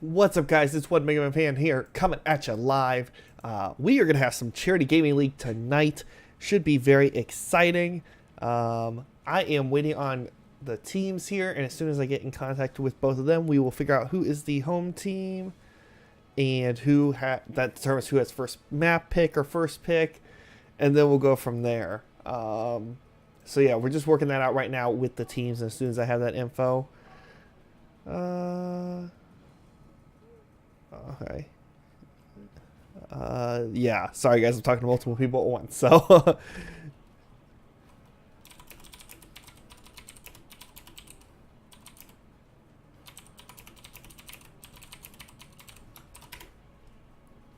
What's up, guys? It's One Mega Man Fan here, coming at you live. We are going to have some Charity Gaming League tonight. Should be very exciting. I am waiting on the teams here, and as soon as I get in contact with both of them, we will figure out who is the home team and that determines who has first map pick or first pick, and then we'll go from there. So yeah, we're just working that out right now with the teams, and as soon as I have that info, okay. Yeah, sorry guys, I'm talking to multiple people at once, so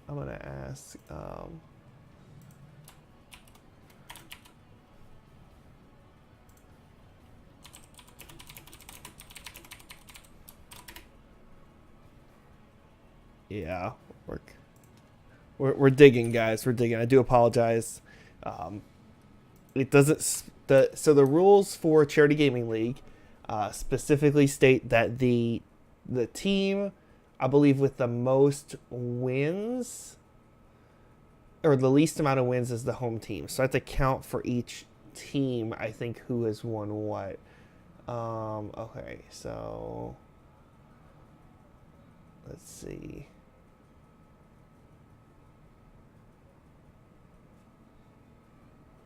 I'm gonna ask, yeah, we're digging, guys. We're digging. I do apologize. It doesn't. So the rules for Charity Gaming League specifically state that the team, I believe, with the most wins or the least amount of wins is the home team. So I have to count for each team, I think, who has won what. Okay, so let's see.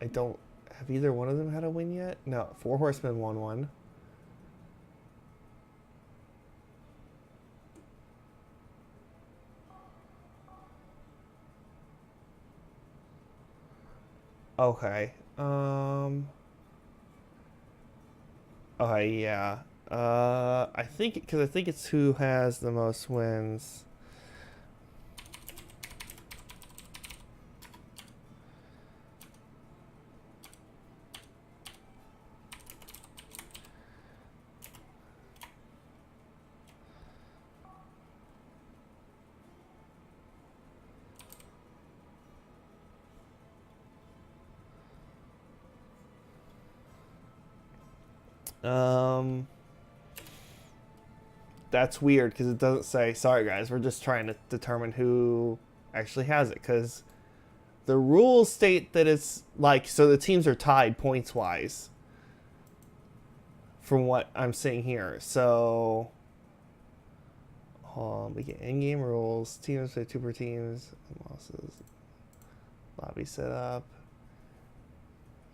I don't have either one of them had a win yet. No, Four Horsemen won one. Okay. Okay, yeah. I think it's who has the most wins. That's weird because it doesn't say. Sorry, guys. We're just trying to determine who actually has it because the rules state that it's like, so the teams are tied points wise from what I'm seeing here. So we get in-game rules. Teams play 2 per teams. Losses. Lobby setup.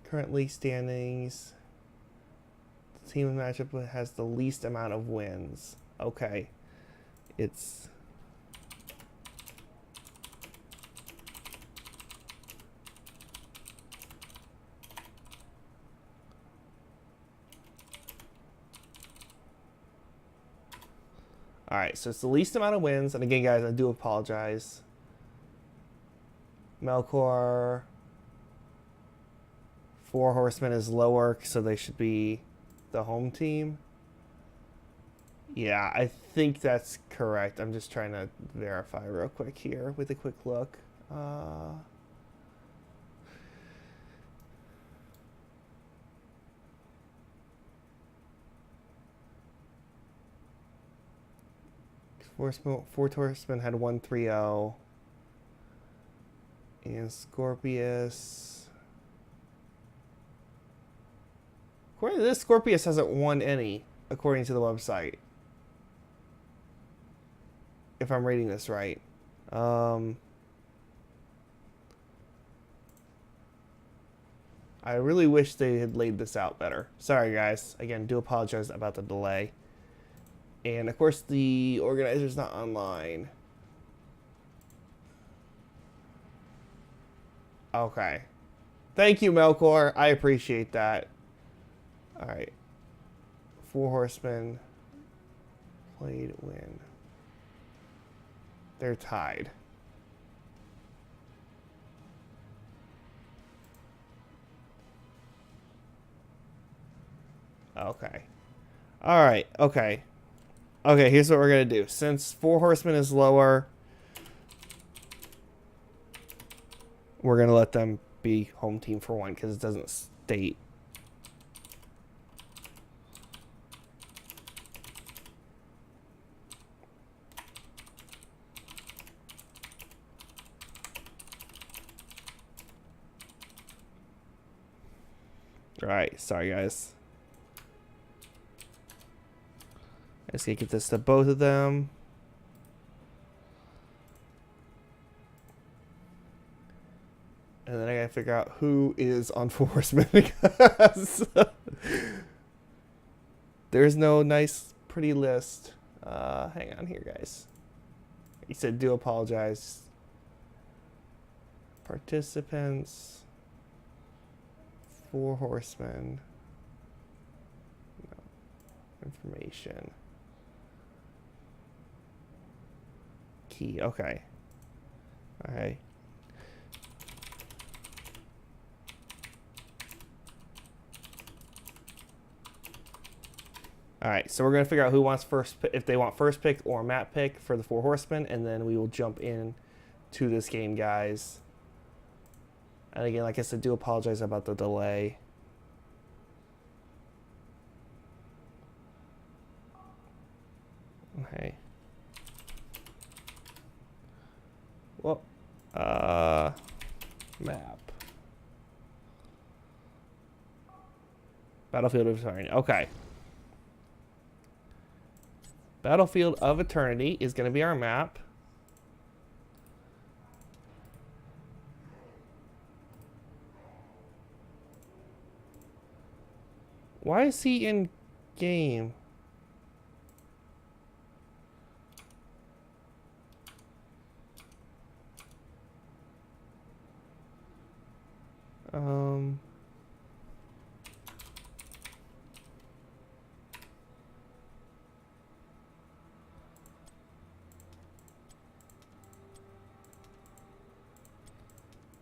Currently standings. The team matchup has the least amount of wins. Okay. It's alright, so it's the least amount of wins. And again, guys, I do apologize. Melkor, Four Horsemen is lower, so they should be the home team. Yeah, I think that's correct. I'm just trying to verify real quick here with a quick look. Four Horsemen had 1-3-0. And Skorpious. According to this, Skorpious hasn't won any, according to the website. If I'm reading this right. I really wish they had laid this out better. Sorry, guys. Again, do apologize about the delay. And, of course, the organizer's not online. Okay. Thank you, Melkor. I appreciate that. Alright. Four Horsemen played win. They're tied. Okay. Alright, okay. Okay, here's what we're going to do. Since Four Horsemen is lower, we're going to let them be home team for one because it doesn't state. Alright, sorry guys. I just gotta get this to both of them. And then I gotta figure out who is on 4 Horsemen because there's no nice, pretty list. Hang on here, guys. He said, do apologize. Participants. 4 Horsemen. No. Information. Key. Okay. Alright. Alright, so we're going to figure out who wants first, if they want first pick or map pick for the 4 Horsemen, and then we will jump in to this game, guys. And again, like I said, do apologize about the delay. Okay. Well, map. Battlefield of Eternity. Okay. Battlefield of Eternity is going to be our map. Why is he in game?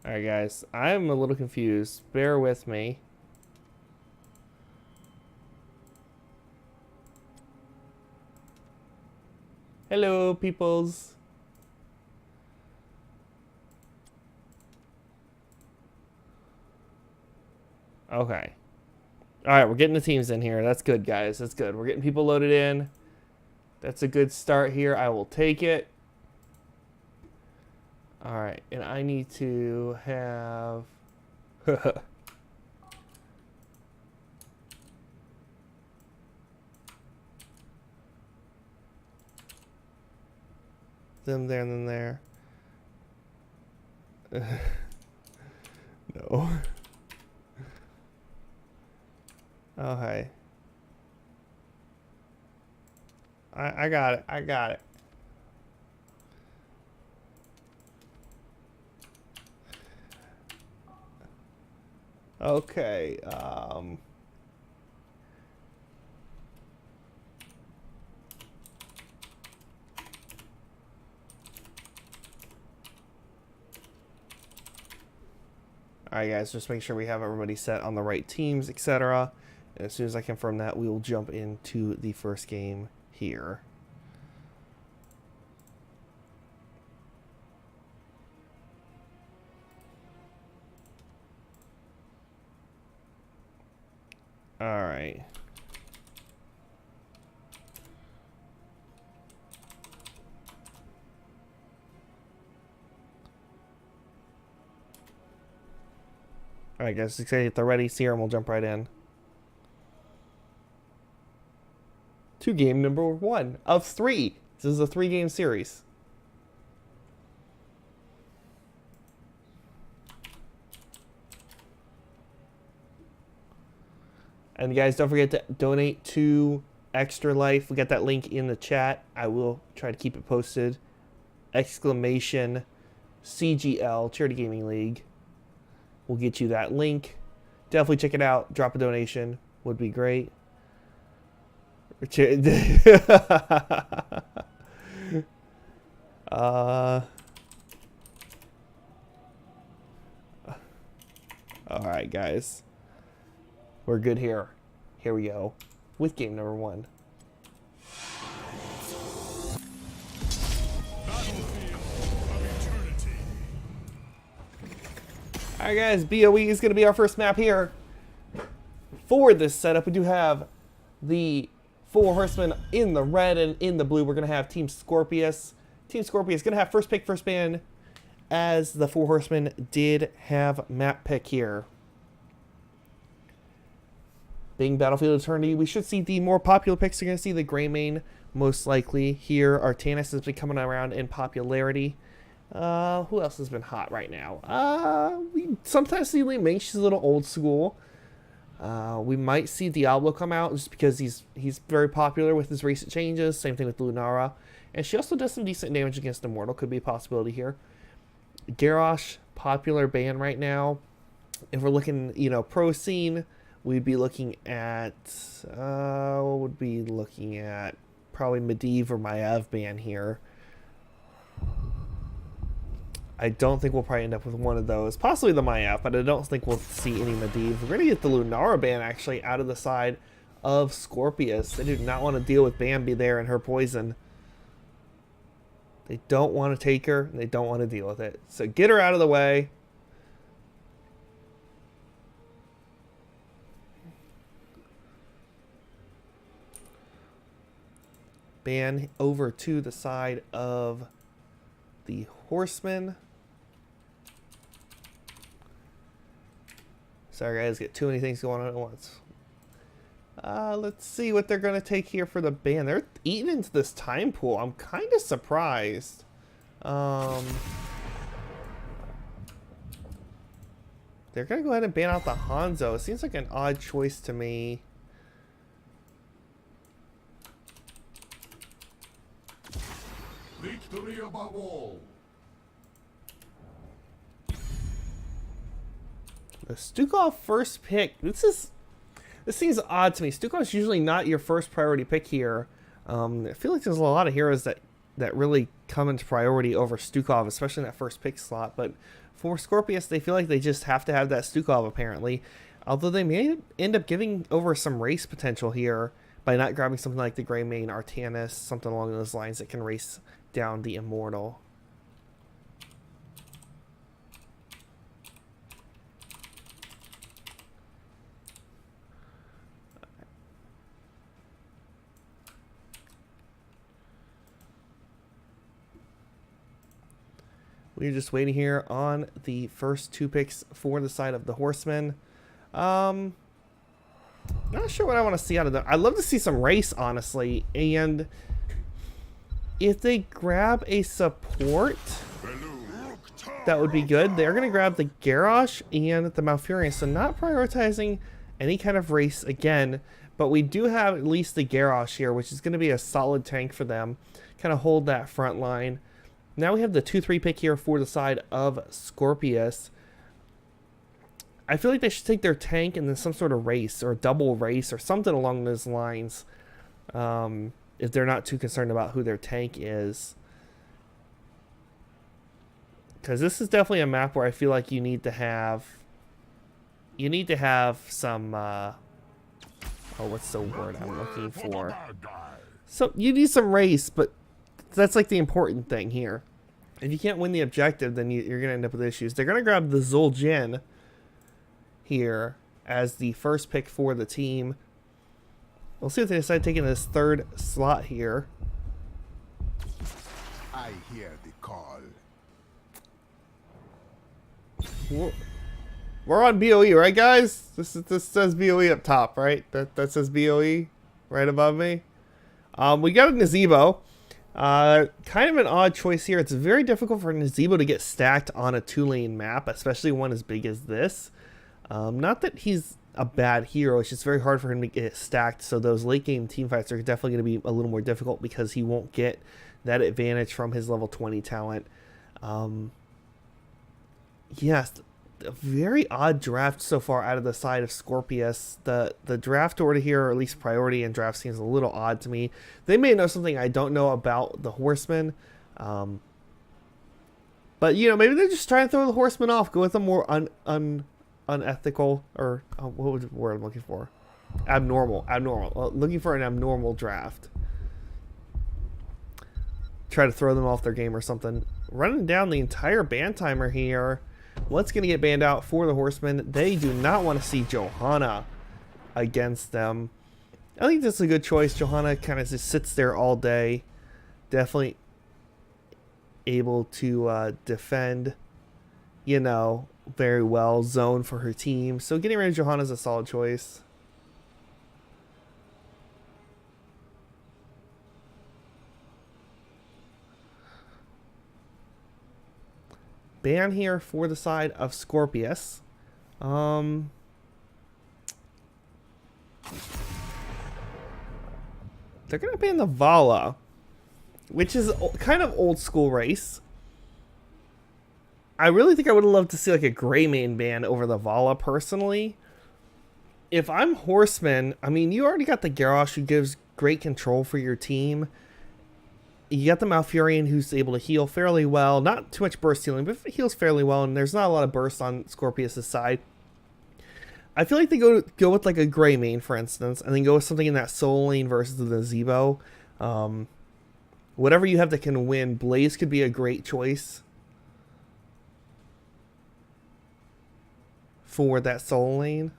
Alright guys, I'm a little confused. Bear with me. Hello, peoples. Okay. Alright, we're getting the teams in here. That's good, guys. That's good. We're getting people loaded in. That's a good start here. I will take it. Alright, and I need to have... them there and then there. No. Okay. I got it. I got it. Okay. Alright guys, just make sure we have everybody set on the right teams, etc. And as soon as I confirm that, we will jump into the first game here. Alright. Alright guys, get the ready here and we'll jump right in. To game number 1 of 3. This is a 3-game series. And guys, don't forget to donate to Extra Life. We got that link in the chat. I will try to keep it posted. Exclamation CGL, Charity Gaming League. We'll get you that link. Definitely check it out. Drop a donation. Would be great. Alright, guys. We're good here. Here we go. With game number 1. Alright guys, BOE is going to be our first map here. For this setup, we do have the 4 Horsemen in the red, and in the blue we're going to have Team Skorpious. Team Skorpious is going to have first pick, first ban, as the 4 Horsemen did have map pick here. being Battlefield Eternity, we should see the more popular picks. You're going to see the Greymane most likely here. Artanis has been coming around in popularity. Who else has been hot right now? We sometimes see Lee Ming. She's a little old school. We might see Diablo come out just because he's very popular with his recent changes. Same thing with Lunara. And she also does some decent damage against Immortal. Could be a possibility here. Garrosh, popular ban right now. If we're looking, pro scene, we'd be looking at, what would be looking at? Probably Medivh or Maiev ban here. I don't think we'll probably end up with one of those. Possibly the Maiev, but I don't think we'll see any Medivh. We're going to get the Lunara ban actually out of the side of Skorpious. They do not want to deal with Bambi there and her poison. They don't want to take her, and they don't want to deal with it. So get her out of the way. Ban over to the side of the Horsemen. Sorry guys, get too many things going on at once. Let's see what they're going to take here for the ban. They're eating into this time pool. I'm kind of surprised. They're going to go ahead and ban out the Hanzo. It seems like an odd choice to me. Victory above all. The Stukov first pick. This seems odd to me. Stukov's usually not your first priority pick here. I feel like there's a lot of heroes that really come into priority over Stukov, especially in that first pick slot. But for Skorpious, they feel like they just have to have that Stukov apparently. Although they may end up giving over some race potential here by not grabbing something like the Greymane, Artanis, something along those lines that can race down the Immortal. We're just waiting here on the first two picks for the side of the Horsemen. Not sure what I want to see out of them. I'd love to see some race, honestly. And if they grab a support, that would be good. They're going to grab the Garrosh and the Malfurion. So not prioritizing any kind of race again. But we do have at least the Garrosh here, which is going to be a solid tank for them. Kind of hold that front line. Now we have the 2-3 pick here for the side of Skorpious. I feel like they should take their tank and then some sort of race or double race or something along those lines. If they're not too concerned about who their tank is. Because this is definitely a map where I feel like you need to have some, what's the word I'm looking for? So you need some race, but that's like the important thing here. If you can't win the objective, then you're going to end up with issues. They're going to grab the Zul'jin here as the first pick for the team. We'll see if they decide taking this third slot here. I hear the call. We're on BOE, right, guys? This says BOE up top, right? That says BOE right above me. We got a Nazebo. Kind of an odd choice here. It's very difficult for Nazebo to get stacked on a 2-lane map, especially one as big as this. Not that he's a bad hero, it's just very hard for him to get stacked, so those late game team fights are definitely going to be a little more difficult because he won't get that advantage from his level 20 talent. Yes, a very odd draft so far out of the side of Skorpious. The draft order here, or at least priority in draft, seems a little odd to me. They may know something I don't know about the Horsemen. But, maybe they're just trying to throw the Horsemen off. Go with a more unethical, or what was the word I'm looking for? Abnormal. Looking for an abnormal draft. Try to throw them off their game or something. Running down the entire ban timer here. What's going to get banned out for the Horsemen? They do not want to see Johanna against them. I think that's a good choice. Johanna kind of just sits there all day. Definitely able to defend, very well. Zone for her team. So getting rid of Johanna is a solid choice. ban here for the side of Skorpious. They're going to ban the Vala, which is kind of old school race. I really think I would have loved to see like a Greymane ban over the Vala personally. If I'm Horsemen, I mean, you already got the Garrosh who gives great control for your team. You got the Malfurion who's able to heal fairly well. Not too much burst healing, but heals fairly well, and there's not a lot of burst on Skorpious' side. I feel like they go with like a Greymane, for instance, and then go with something in that Soul Lane versus the Nazebo. Whatever you have that can win, Blaze could be a great choice for that Soul Lane.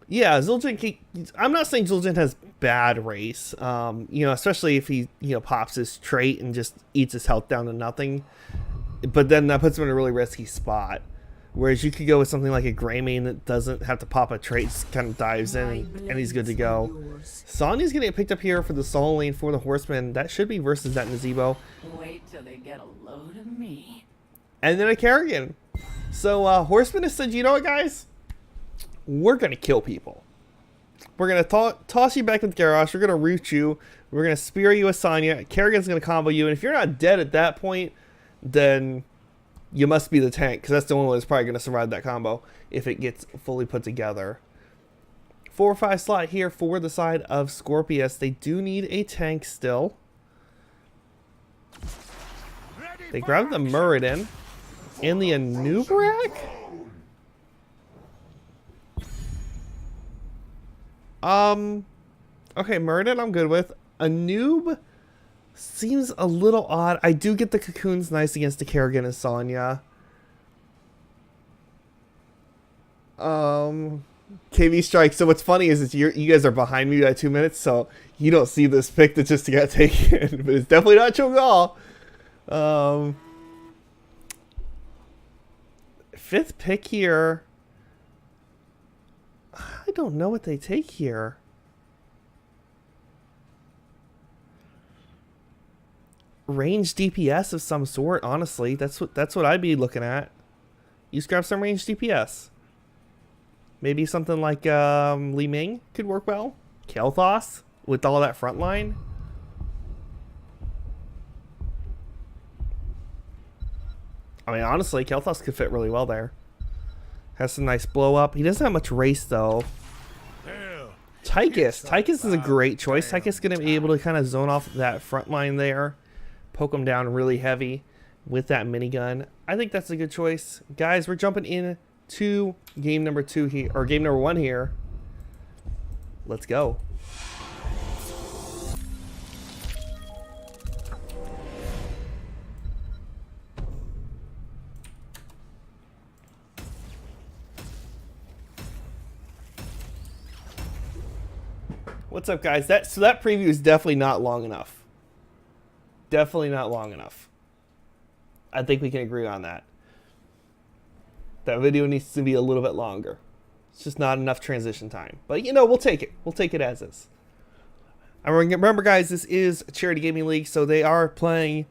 Yeah, Zul'jin, I'm not saying Zul'jin has bad race, you know, especially if he, you know, pops his trait and just eats his health down to nothing. But then that puts him in a really risky spot. Whereas you could go with something like a Greymane that doesn't have to pop a trait, just kind of dives in and he's good to go. Sonya's going to get picked up here for the Soul Lane for the Horsemen. That should be versus that Nazebo. Wait till they get a load of me. And then a Kerrigan. So Horsemen has said, you know what, guys? We're going to kill people. We're going to toss you back with Garrosh. We're going to root you. We're going to spear you with Sonya. Kerrigan's going to combo you. And if you're not dead at that point, then you must be the tank, because that's the only one that's probably going to survive that combo if it gets fully put together. 4 or 5 slot here for the side of Skorpious. They do need a tank still. They grab the Muradin and the Anub'arak. Okay, Muradin I'm good with. Anub seems a little odd. I do get the Cocoon's nice against the Kerrigan and Sonya. KV Strike. So what's funny is you guys are behind me by 2 minutes, so you don't see this pick that just got taken. But it's definitely not Cho'Gall. 5th pick here. I don't know what they take here. Range DPS of some sort, honestly. That's what I'd be looking at. You just grab some range DPS. Maybe something like Li Ming could work well. Kael'thas with all that front line. I mean, honestly, Kael'thas could fit really well there. Has some nice blow up. He doesn't have much race though. Tychus is a great choice. Tychus is going to be able to kind of zone off that front line there. Poke him down really heavy with that minigun. I think that's a good choice. Guys, we're jumping in to game number 2 here, or game number 1 here. Let's go. What's up, guys? That preview is definitely not long enough. Definitely not long enough. I think we can agree on that. That video needs to be a little bit longer. It's just not enough transition time. But, you know, we'll take it. We'll take it as is. And remember, guys, this is a Charity Gaming League, so they are playing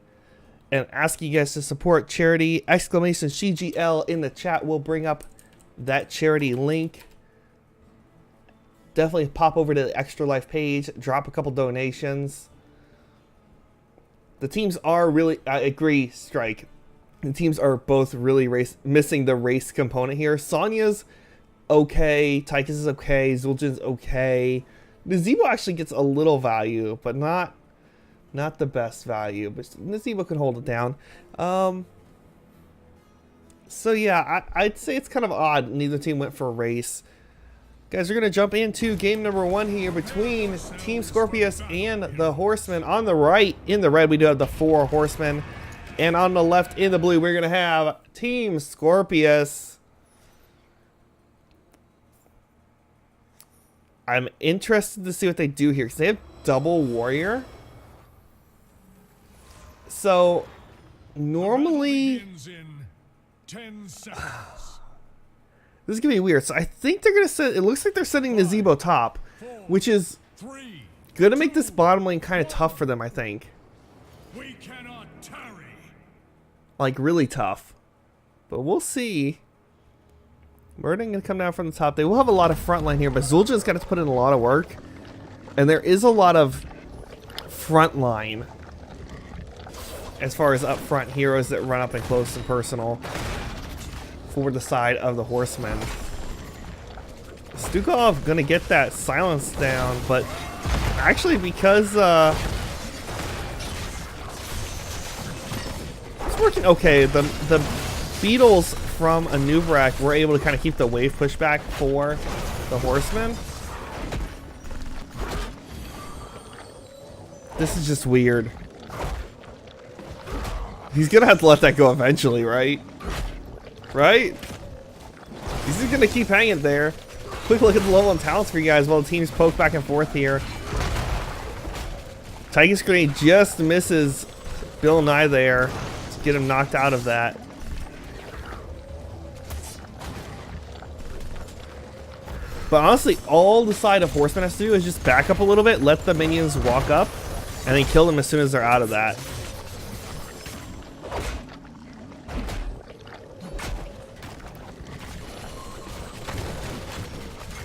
and asking you guys to support charity. Exclamation CGL in the chat will bring up that charity link. Definitely pop over to the Extra Life page. Drop a couple donations. The teams are really, I agree, Strike. The teams are both really missing the race component here. Sonya's okay. Tychus is okay. Zul'jin's okay. Nazebo actually gets a little value, but not the best value. But Nazebo can hold it down. So yeah, I'd say it's kind of odd neither team went for a race. Guys, we're going to jump into game number 1 here between Team Skorpious and the Horsemen. On the right, in the red, we do have the 4 Horsemen. And on the left, in the blue, we're going to have Team Skorpious. I'm interested to see what they do here, because they have double warrior. So, normally... This is going to be weird. So I think they're going to set... It looks like they're setting Nazebo top, which is going to make this bottom lane kind of tough for them, I think. We cannot tarry. like really tough. But we'll see. Murden gonna come down from the top. They will have a lot of front line here, but Zul'jin's got to put in a lot of work. And there is a lot of front line as far as up front heroes that run up and close and personal for the side of the Horsemen. Stukov gonna get that silence down, but actually because it's working okay. The Beetles from Anub'arak were able to kind of keep the wave pushback for the Horsemen. This is just weird. He's gonna have to let that go eventually, right? Right? He's just gonna keep hanging there. Quick look at the level and talents for you guys while the teams poke back and forth here. Tychus Grenade just misses Bill Nye there to get him knocked out of that. But honestly, all the side of Horsemen has to do is just back up a little bit, let the minions walk up, and then kill them as soon as they're out of that.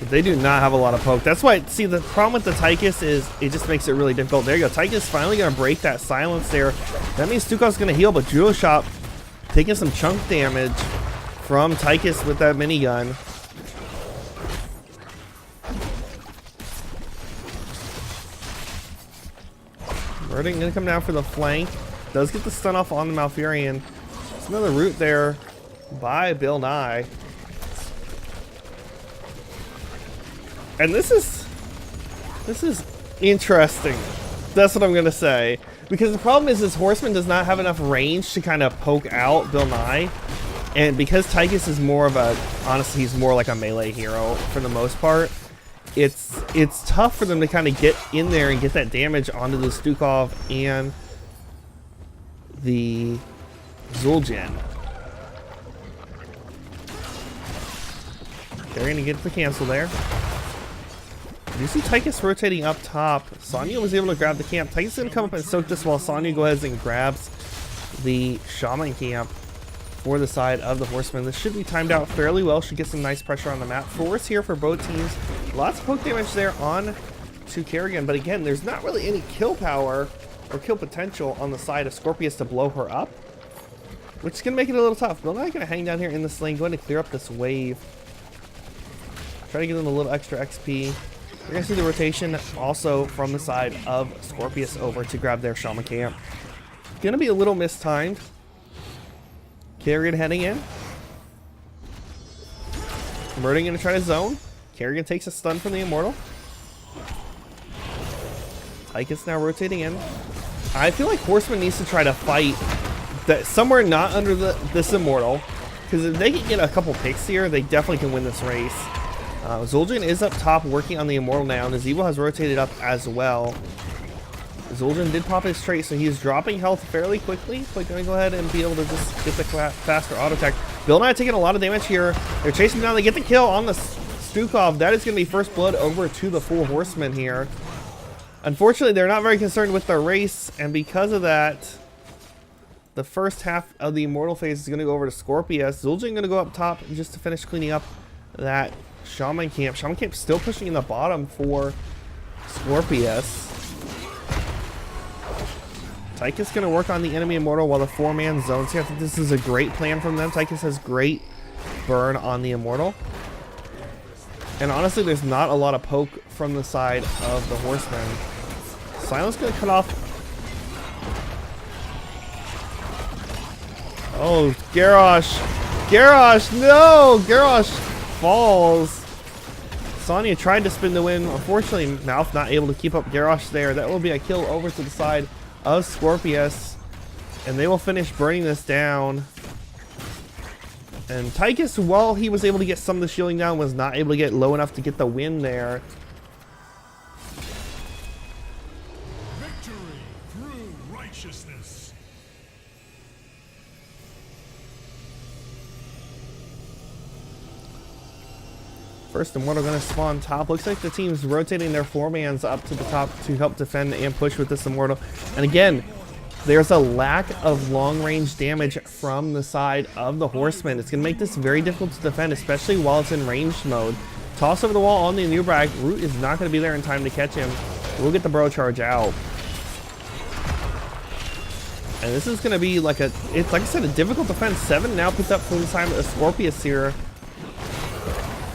They do not have a lot of poke. That's why, see, the problem with the Tychus is it just makes it really difficult. There you go. Tychus finally going to break that silence there. That means Stukov's going to heal, but Judo Shop taking some chunk damage from Tychus with that minigun. Murden going to come down for the flank. Does get the stun off on the Malfurion. There's another root there by Bill Nye. And this is interesting. That's what I'm gonna say. Because the problem is Horseman does not have enough range to kind of poke out Bill Nye. And because Tychus is more of a, honestly, he's more like a melee hero for the most part. It's tough for them to kind of get in there and get that damage onto the Stukov and the Zul'jin. They're gonna get the cancel there. You see Tychus rotating up top. Sonya was able to grab the camp. Tychus is going to come up and soak this while Sonya goes and grabs the Shaman camp for the side of the Horsemen. This should be timed out fairly well. Should get some nice pressure on the map. Force here for both teams. Lots of poke damage there on to Kerrigan. But again, there's not really any kill power or kill potential on the side of Skorpious to blow her up, which is going to make it a little tough. Bill Nye going to hang down here in the lane, going to clear up this wave. Try to give them a little extra XP. We're going to see the rotation also from the side of Skorpious over to grab their Shaman camp. Going to be a little mistimed. Kerrigan heading in. Murden going to try to zone. Kerrigan takes a stun from the Immortal. Tychus now rotating in. I feel like Horseman needs to try to fight that somewhere not under this Immortal. Because if they can get a couple picks here, they definitely can win this race. Zul'jin is up top working on the Immortal now, and Nazeebo has rotated up as well. Zul'jin did pop his trait, so he's dropping health fairly quickly, but going to go ahead and be able to just get the faster auto attack. Bill Nye taking a lot of damage here. They're chasing down. They get the kill on the Stukov. That is going to be first blood over to the full Horsemen here. Unfortunately, they're not very concerned with the race, and because of that, the first half of the Immortal phase is going to go over to Skorpious. Zul'jin going to go up top just to finish cleaning up that Shaman camp. Shaman camp still pushing in the bottom for Skorpious. Tychus going to work on the enemy Immortal while the 4-man zones here. I think this is a great plan from them. Tychus has great burn on the Immortal. And honestly, there's not a lot of poke from the side of the Horsemen. Silence going to cut off. Oh, Garrosh. Garrosh, no! Garrosh falls. Sonya tried to spin the win. Unfortunately, Mouth not able to keep up Garrosh there. That will be a kill over to the side of Skorpious. And they will finish burning this down. And Tychus, while he was able to get some of the shielding down, was not able to get low enough to get the win there. Victory through righteousness. First Immortal going to spawn top. Looks like the team's rotating their 4-mans up to the top to help defend and push with this Immortal. And again, there's a lack of long-range damage from the side of the Horsemen. It's going to make this very difficult to defend, especially while it's in ranged mode. Toss over the wall on the Nubrak. Root is not going to be there in time to catch him. We'll get the bro charge out. And this is going to be like it's like I said, a difficult defense. 7 now picked up from the side of the Skorpious here.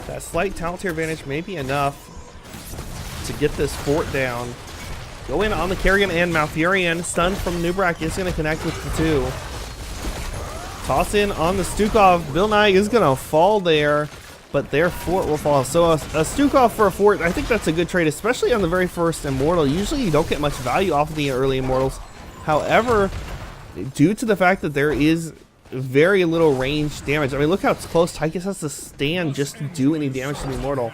That slight talent tier advantage may be enough to get this fort down. Go in on the Kerrigan and Malfurion. Stun from Nubrak is going to connect with the 2. Toss in on the Stukov. Bill Nye is going to fall there, but their fort will fall. So a Stukov for a fort, I think that's a good trade, especially on the very first Immortal. Usually you don't get much value off of the early Immortals. However, due to the fact that there is very little range damage, I mean, look how close Tychus has to stand just to do any damage to the Immortal.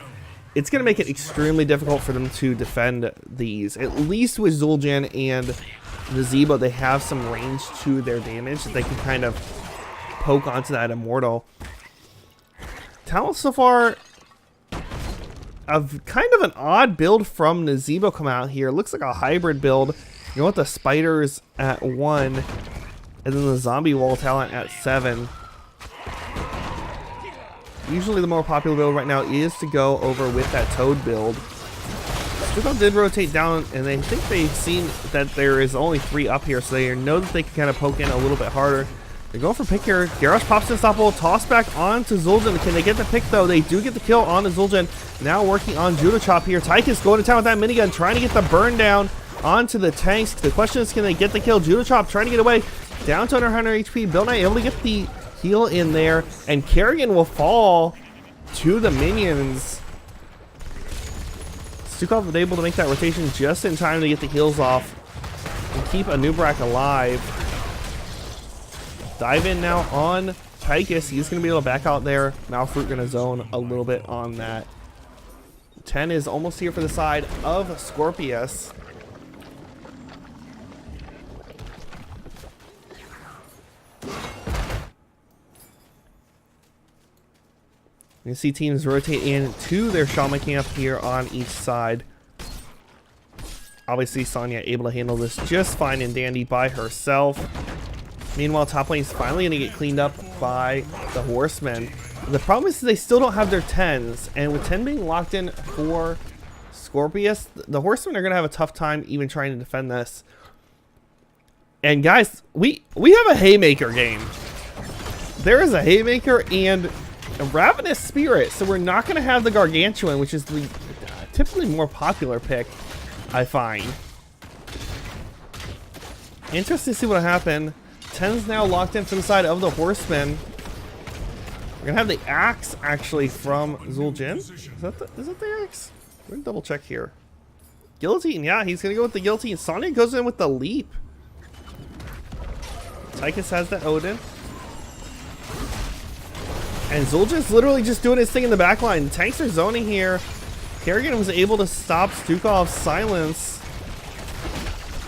It's going to make it extremely difficult for them to defend these. At least with Zul'jin and the Zebo, they have some range to their damage that they can kind of poke onto that Immortal. Talent so far, of kind of an odd build from the Zebo come out here. Looks like a hybrid build. You want the spiders at 1, and then the zombie wall talent at 7. Usually the more popular build right now is to go over with that Toad build. Stukov did rotate down, and I think they've seen that there is only 3 up here, so they know that they can kind of poke in a little bit harder. They're going for pick here. Garrosh pops unstoppable, toss back onto Zul'jin. Can they get the pick though? They do get the kill on the Zul'jin. Now working on Judo Chop here. Tychus going to town with that minigun, trying to get the burn down onto the tanks. The question is, can they get the kill? Judo Chop trying to get away. Down to under 100 HP. Bill Nye able to get the heal in there, and Kerrigan will fall to the minions. Stukov was able to make that rotation just in time to get the heals off and keep a Nubrak alive. Dive in now on Tychus. He's going to be able to back out there. Malfruit going to zone a little bit on that. 10 is almost here for the side of Skorpious. You can see teams rotate in to their shaman camp here on each side. Obviously, Sonya able to handle this just fine and dandy by herself. Meanwhile, top lane is finally going to get cleaned up by the Horsemen. The problem is they still don't have their 10s, and with 10 being locked in for Skorpious, the Horsemen are going to have a tough time even trying to defend this. And guys, we have a Haymaker game. There is a Haymaker and a Ravenous Spirit, so we're not going to have the Gargantuan, which is the typically more popular pick, I find. Interesting to see what'll happen. 10's now locked in for the side of the Horsemen. We're going to have the axe, actually, from Zul'jin. Is that the axe? We're going to double check here. Guillotine, yeah, he's going to go with the guillotine. Sonya goes in with the leap. Tychus has the Odin. And Zul'jin's literally just doing his thing in the back line. The tanks are zoning here. Kerrigan was able to stop Stukov's silence.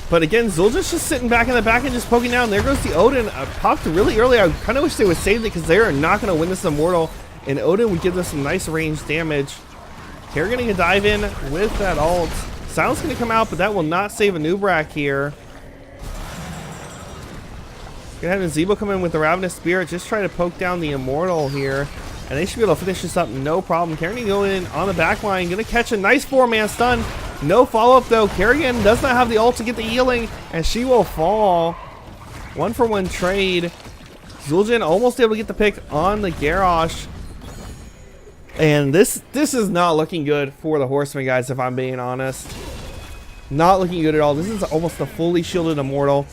But again, Zul'jin's just sitting back in the back and just poking down. There goes the Odin. Popped really early. I kind of wish they would save it because they are not going to win this Immortal. And Odin would give them some nice range damage. Kerrigan going to dive in with that ult. Silence going to come out, but that will not save a Nubrak here. Gonna have Zebo come in with the Ravenous Spirit, just try to poke down the Immortal here, and they should be able to finish this up no problem. Kerrigan go in on the back line, gonna catch a nice 4-man stun. No follow-up though. Kerrigan does not have the ult to get the healing, and she will fall. 1-for-1 trade. Zul'jin almost able to get the pick on the Garrosh. And this is not looking good for the Horsemen, guys, if I'm being honest. Not looking good at all. This is almost a fully shielded Immortal.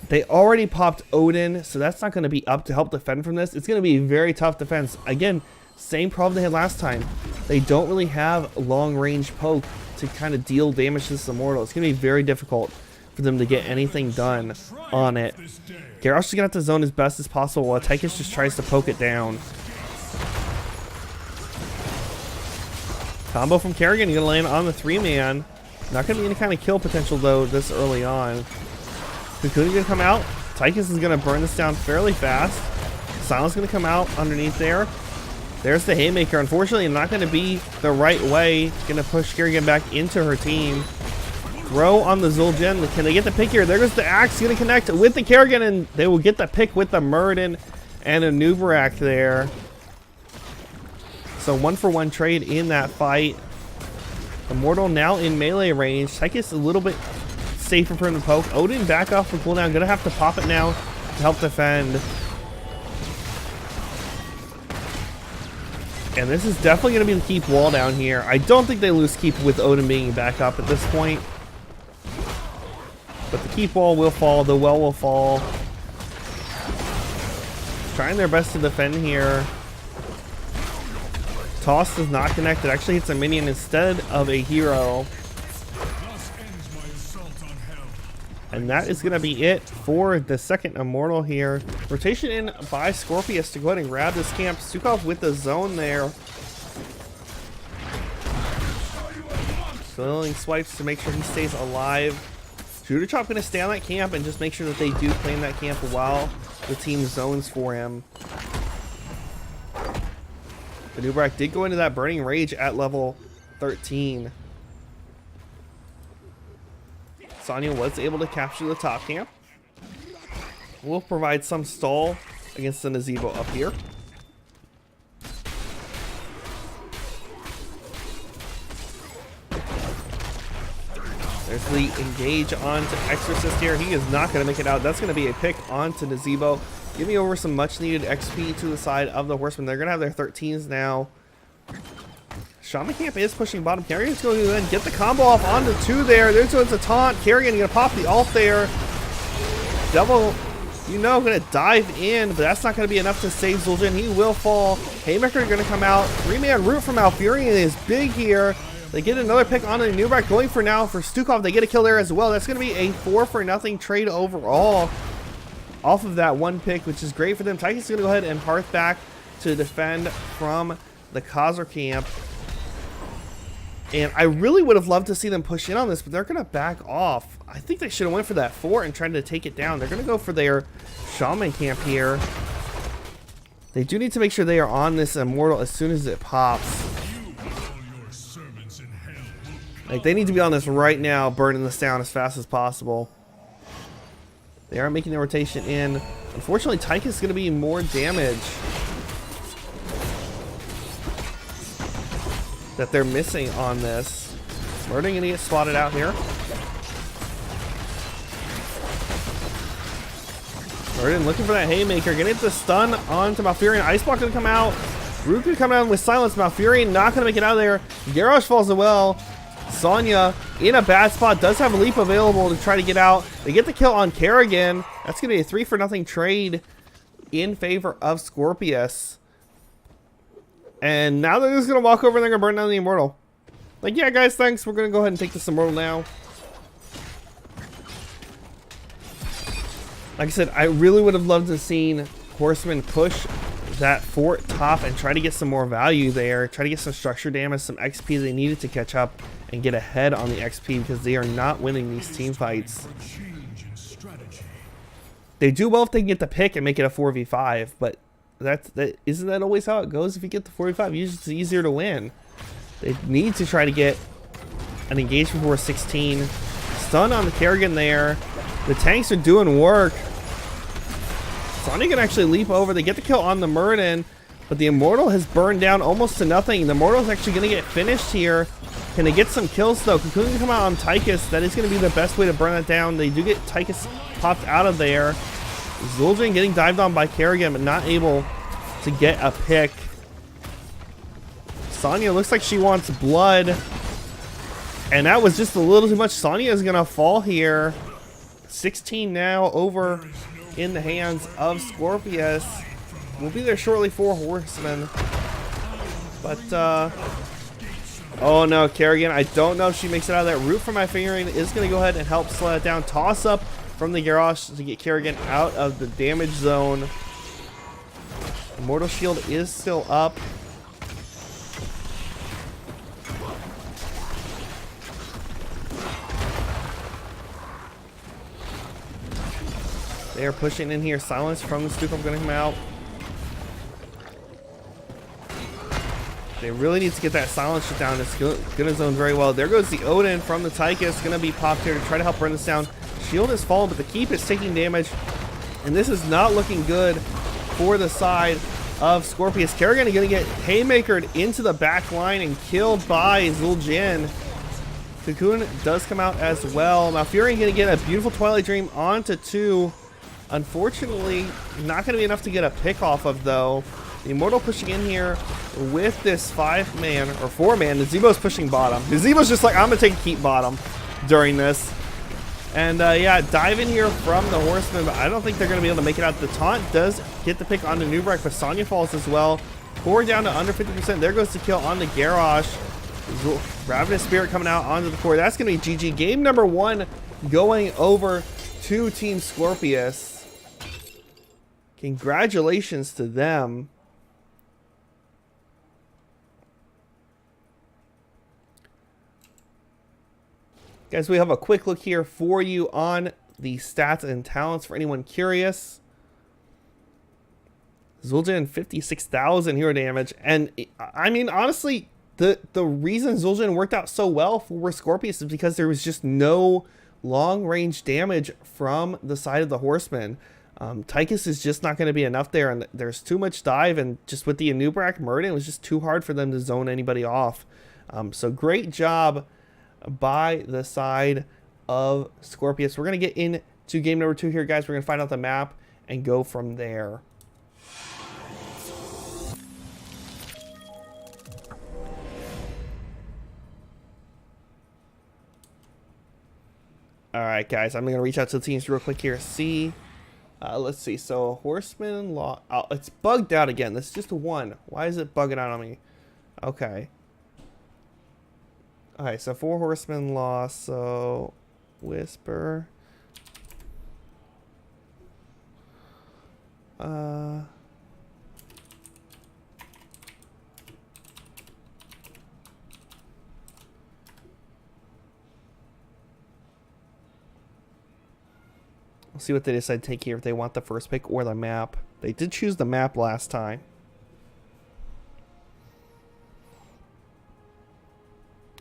They already popped Odin, so that's not going to be up to help defend from this. It's going to be a very tough defense. Again, same problem they had last time. They don't really have long-range poke to kind of deal damage to this Immortal. It's going to be very difficult for them to get anything done on it. Garrosh is going to have to zone as best as possible while Tychus just tries to poke it down. Combo from Kerrigan, going to land on the 3-man. Not going to be any kind of kill potential, though, this early on. Cocoon going to come out. Tychus is going to burn this down fairly fast. Silence going to come out underneath there. There's the Haymaker. Unfortunately, not going to be the right way. Going to push Kerrigan back into her team. throw on the Zul'jin. Can they get the pick here? There goes the axe, gonna connect with the Kerrigan, and they will get the pick with the Muradin and a Nubarak there. So 1-for-1 trade in that fight. Immortal now in melee range. Tychus a little bit safer for him to poke. Odin back off the cooldown. Gonna have to pop it now to help defend. And this is definitely going to be the keep wall down here. I don't think they lose keep with Odin being back up at this point. But the keep wall will fall. The well will fall. Trying their best to defend here. Toss does not connect. It actually hits a minion instead of a hero. And that is going to be it for the second Immortal here. Rotation in by Skorpious to go ahead and grab this camp. Stukov with the zone there. Filling swipes to make sure he stays alive. Shooter Chop going to stay on that camp and just make sure that they do claim that camp while the team zones for him. The Nubarak did go into that Burning Rage at level 13. Sonya was able to capture the top camp. We'll provide some stall against the Nazebo up here. There's the engage onto Exorcist here. He is not going to make it out. That's going to be a pick onto Nazebo. Giving over some much needed XP to the side of the Horsemen. They're going to have their 13s now. Shaman Camp is pushing bottom. Kerrigan's going to then get the combo off onto 2 there. There's a taunt. Kerrigan going to pop the ult there. Devil, you know, going to dive in, but that's not going to be enough to save Zul'jin. He will fall. Haymaker going to come out. 3-man root from Malfurion is big here. They get another pick onto the Nubarak. Going for now for Stukov. They get a kill there as well. That's going to be a 4-for-0 trade overall off of that one pick, which is great for them. Tychus is going to go ahead and Hearth back to defend from the Khazar camp. And I really would have loved to see them push in on this, but they're going to back off. I think they should have went for that 4 and tried to take it down. They're going to go for their Shaman camp here. They do need to make sure they are on this Immortal as soon as it pops. Like, they need to be on this right now, burning this down as fast as possible. They are making the rotation in. Unfortunately, Tychus is going to be more damage that they're missing on this. Murder going to get spotted out here. Murden looking for that Haymaker. Going to get the stun onto Malfurion. Iceblock going to come out. Root going to come down with silence. Malfurion not going to make it out of there. Garrosh falls as well. Sonya in a bad spot. Does have a leap available to try to get out. They get the kill on Kerrigan. That's going to be a 3-for-0 trade in favor of Skorpious. And now they're just going to walk over and they're going to burn down the Immortal. Like, yeah, guys, thanks. We're going to go ahead and take this Immortal now. Like I said, I really would have loved to have seen Horsemen push that fort top and try to get some more value there. Try to get some structure damage, some XP they needed to catch up and get ahead on the XP because they are not winning these team fights. They do well if they can get the pick and make it a 4v5, but isn't that always how it goes? If you get the 45, usually it's easier to win. They need to try to get an engagement before 16. Stun on the Kerrigan there. The tanks are doing work. Sonya can actually leap over. They get the kill on the Muradin, but the Immortal has burned down almost to nothing. The Immortal is actually going to get finished here. Can they get some kills though? Cocoon can come out on Tychus. That is going to be the best way to burn that down. They do get Tychus popped out of there. Zul'jin getting dived on by Kerrigan, but not able to get a pick. Sonya looks like she wants blood. And that was just a little too much. Sonya is going to fall here. 16 now over in the hands of Skorpious. We'll be there shortly for Horsemen. But, oh no, Kerrigan, I don't know if she makes it out of that. Root from my fingering is going to go ahead and help slow it down. Toss up from the Garrosh to get Kerrigan out of the damage zone. Immortal Shield is still up. They are pushing in here. Silence from the Stukov going to come out. They really need to get that silence shut down. It's gonna zone very well. There goes the Odin from the Tychus. Gonna be popped here to try to help run this down. Shield is fallen, but the keep is taking damage. And this is not looking good for the side of Skorpious. Kerrigan gonna get haymakered into the back line and killed by Zul'jin. Cocoon does come out as well. Malfurion gonna get a beautiful Twilight Dream onto 2. Unfortunately, not gonna be enough to get a pick off of though. The Immortal pushing in here with this 5-man or 4-man. Nazebo's pushing bottom. Nazebo's just like, I'm gonna take a keep bottom during this. And yeah, dive in here from the Horsemen, but I don't think they're going to be able to make it out. The taunt does get the pick onto Nubrak, but Sonya falls as well. Core down to under 50%. There goes the kill on the Garrosh. Ravenous Spirit coming out onto the core. That's going to be GG. Game number 1 going over to Team Skorpious. Congratulations to them. Guys, we have a quick look here for you on the stats and talents for anyone curious. Zul'jin 56,000 hero damage, and I mean honestly, the reason Zul'jin worked out so well for Skorpious is because there was just no long range damage from the side of the Horsemen. Tychus is just not going to be enough there, and there's too much dive, and just with the Anubrak Murden, it was just too hard for them to zone anybody off. So great job by the side of Skorpious. We're going to get into game number 2 here, guys. We're going to find out the map and go from there. Alright, guys. I'm going to reach out to the teams real quick here. Let's see. So, Horseman law. Oh, it's bugged out again. This is just a 1. Why is it bugging out on me? Okay. Alright, so 4 Horsemen lost, so Whisper. We'll see what they decide to take here, if they want the first pick or the map. They did choose the map last time.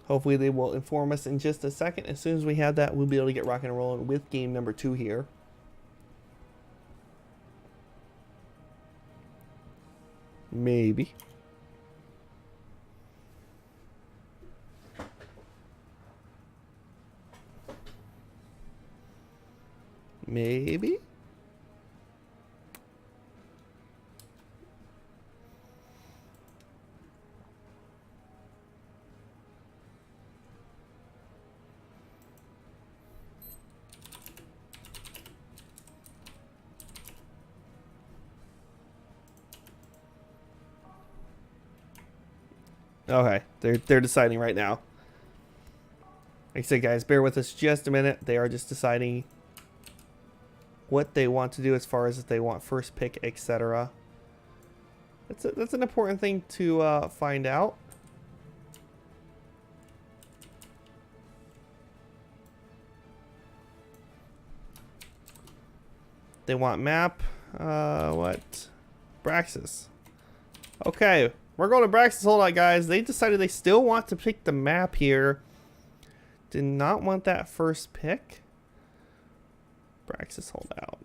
Hopefully they will inform us in just a second. As soon as we have that, we'll be able to get rocking and rolling with game number 2 here. Maybe. Maybe. Okay, they're deciding right now. Like I said, guys, bear with us just a minute. They are just deciding what they want to do as far as if they want first pick, etc. That's an important thing to find out. They want map. What? Braxis. Okay. We're going to Braxis. Hold on, guys. They decided they still want to pick the map here. Did not want that first pick. Braxis, hold out.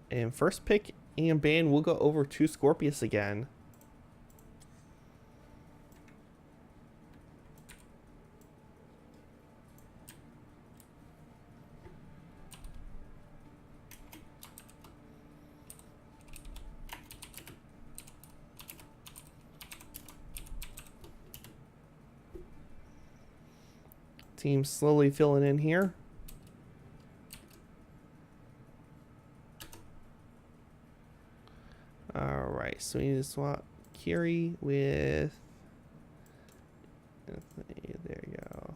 And first pick and ban will go over to Skorpious again. Team slowly filling in here. Alright, so we need to swap Kiri with... There you go.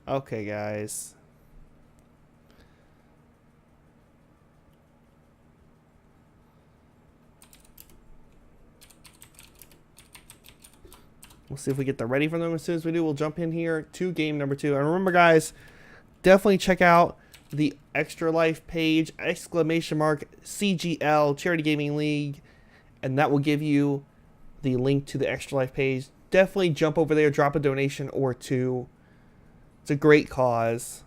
Okay, guys. We'll see if we get the ready from them. As soon as we do, we'll jump in here to game number 2. And remember, guys, definitely check out the Extra Life page, !CGL, Charity Gaming League, and that will give you the link to the Extra Life page. Definitely jump over there, drop a donation or two. It's a great cause.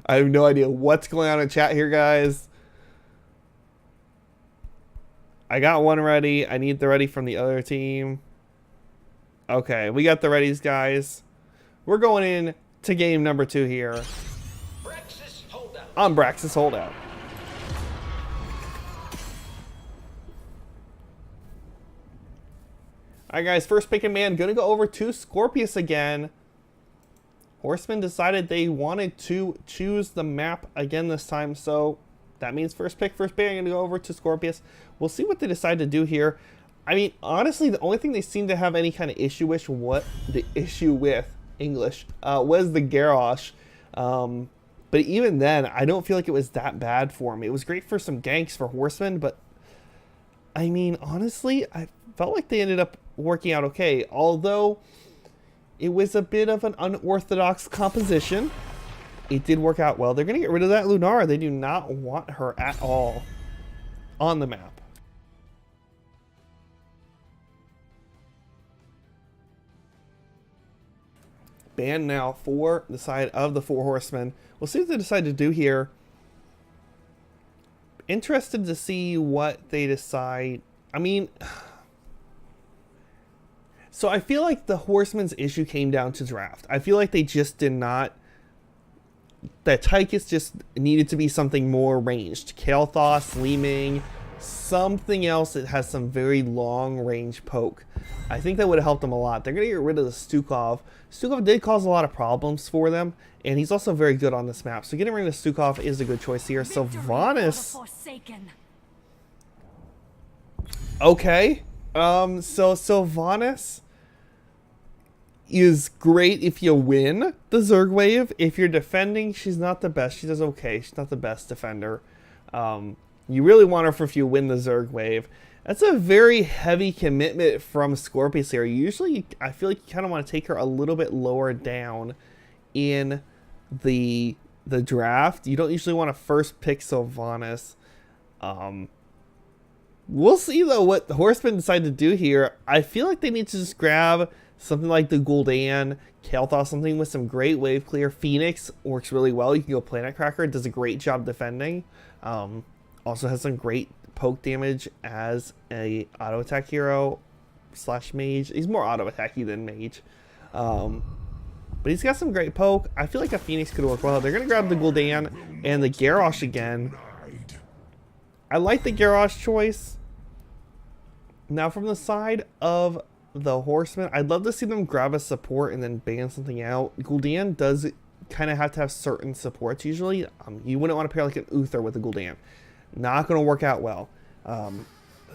I have no idea what's going on in chat here, guys. I got one ready. I need the ready from the other team. Okay, we got the readies, guys. We're going in to game number 2 here. On Braxis Holdout. Alright, guys. First pick and man. Going to go over to Skorpious again. Horsemen decided they wanted to choose the map again this time, so that means first pick, first ban. I'm going to go over to Skorpious. We'll see what they decide to do here. I mean, honestly, the only thing they seem to have any kind of issue with, was the Garrosh. But even then, I don't feel like it was that bad for me. It was great for some ganks for Horsemen, but I mean, honestly, I felt like they ended up working out okay, although it was a bit of an unorthodox composition. It did work out well. They're going to get rid of that Lunara. They do not want her at all on the map. Ban now for the side of the 4 Horsemen. We'll see what they decide to do here. Interested to see what they decide. I mean, so I feel like the Horsemen's issue came down to draft. I feel like they just did not. That Tychus just needed to be something more ranged. Kael'thas, Leeming, something else that has some very long range poke. I think that would have helped them a lot. They're going to get rid of the Stukov. Stukov did cause a lot of problems for them, and he's also very good on this map. So getting rid of Stukov is a good choice here. Sylvanas. Okay. So Sylvanas is great if you win the Zerg wave. If you're defending, she's not the best. She does okay. She's not the best defender. You really want her for if you win the Zerg wave. That's a very heavy commitment from Skorpious here. Usually, I feel like you kind of want to take her a little bit lower down in the draft. You don't usually want to first pick Sylvanas. We'll see, though, what the Horsemen decide to do here. I feel like they need to just grab something like the Gul'dan, Kael'thas, something with some great wave clear. Phoenix works really well. You can go Planet Cracker. It does a great job defending. Also has some great poke damage as a auto attack hero / mage. He's more auto attacky than mage. But he's got some great poke. I feel like a Phoenix could work well. They're going to grab the Gul'dan and the Garrosh again. I like the Garrosh choice. Now from the side of the Horsemen, I'd love to see them grab a support and then ban something out. Gul'dan does kind of have to have certain supports usually. You wouldn't want to pair like an Uther with a Gul'dan. Not going to work out well.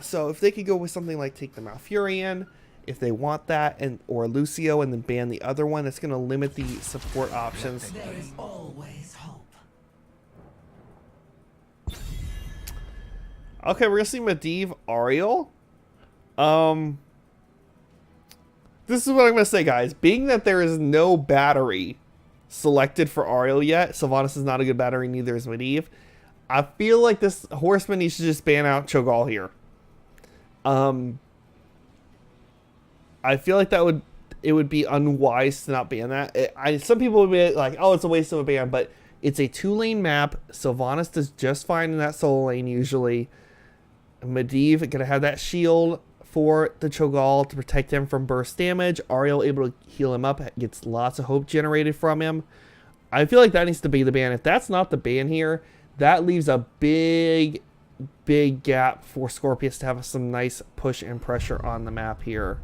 So if they could go with something like take the Malfurion, if they want that, or Lucio, and then ban the other one, that's going to limit the support options. There is always hope. Okay, we're going to see Medivh Ariel. This is what I'm going to say, guys. Being that there is no battery selected for Ariel yet, Sylvanas is not a good battery, neither is Medivh. I feel like this Horseman needs to just ban out Cho'Gall here. I feel like it would be unwise to not ban that. Some people would be like, oh, it's a waste of a ban, but it's a 2-lane map. Sylvanas does just fine in that solo lane usually. Medivh gonna have that shield for the Cho'Gall to protect him from burst damage. Ariel able to heal him up, gets lots of hope generated from him. I feel like that needs to be the ban. If that's not the ban here, that leaves a big gap for Skorpious to have some nice push and pressure on the map here.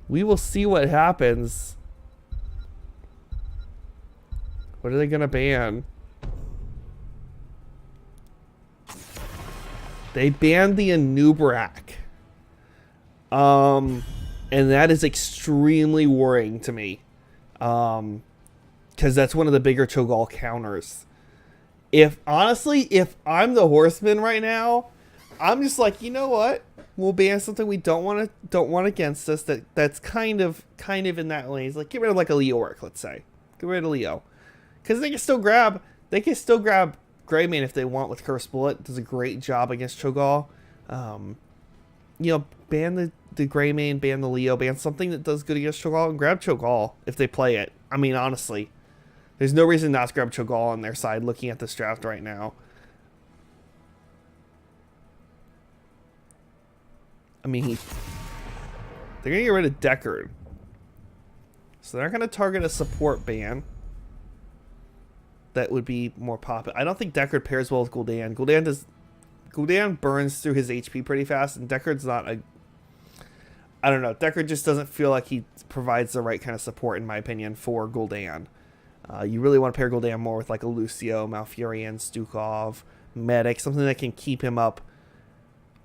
We will see what happens. What are they going to ban? They banned the Anub'arak. And that is extremely worrying to me. Because that's one of the bigger Cho'Gall counters. If I'm the Horseman right now, I'm just like, you know what? We'll ban something we don't want against us. That's kind of in that lane. It's like, get rid of like a Leo Orc, let's say. Get rid of Leo, because they can still grab Greymane if they want with Curse Bullet. Does a great job against Cho'Gall. Ban the Greymane, ban the Leo, ban something that does good against Cho'Gall, and grab Cho'Gall if they play it. I mean, honestly, there's no reason not to grab Cho'Gall on their side looking at this draft right now. I mean, they're going to get rid of Deckard. So they're not going to target a support ban. That would be more popular. I don't think Deckard pairs well with Gul'dan. Gul'dan burns through his HP pretty fast, and Deckard's not a... I don't know. Deckard just doesn't feel like he provides the right kind of support, in my opinion, for Gul'dan. You really want to pair Gul'dan more with like a Lucio, Malfurion, Stukov, Medic, something that can keep him up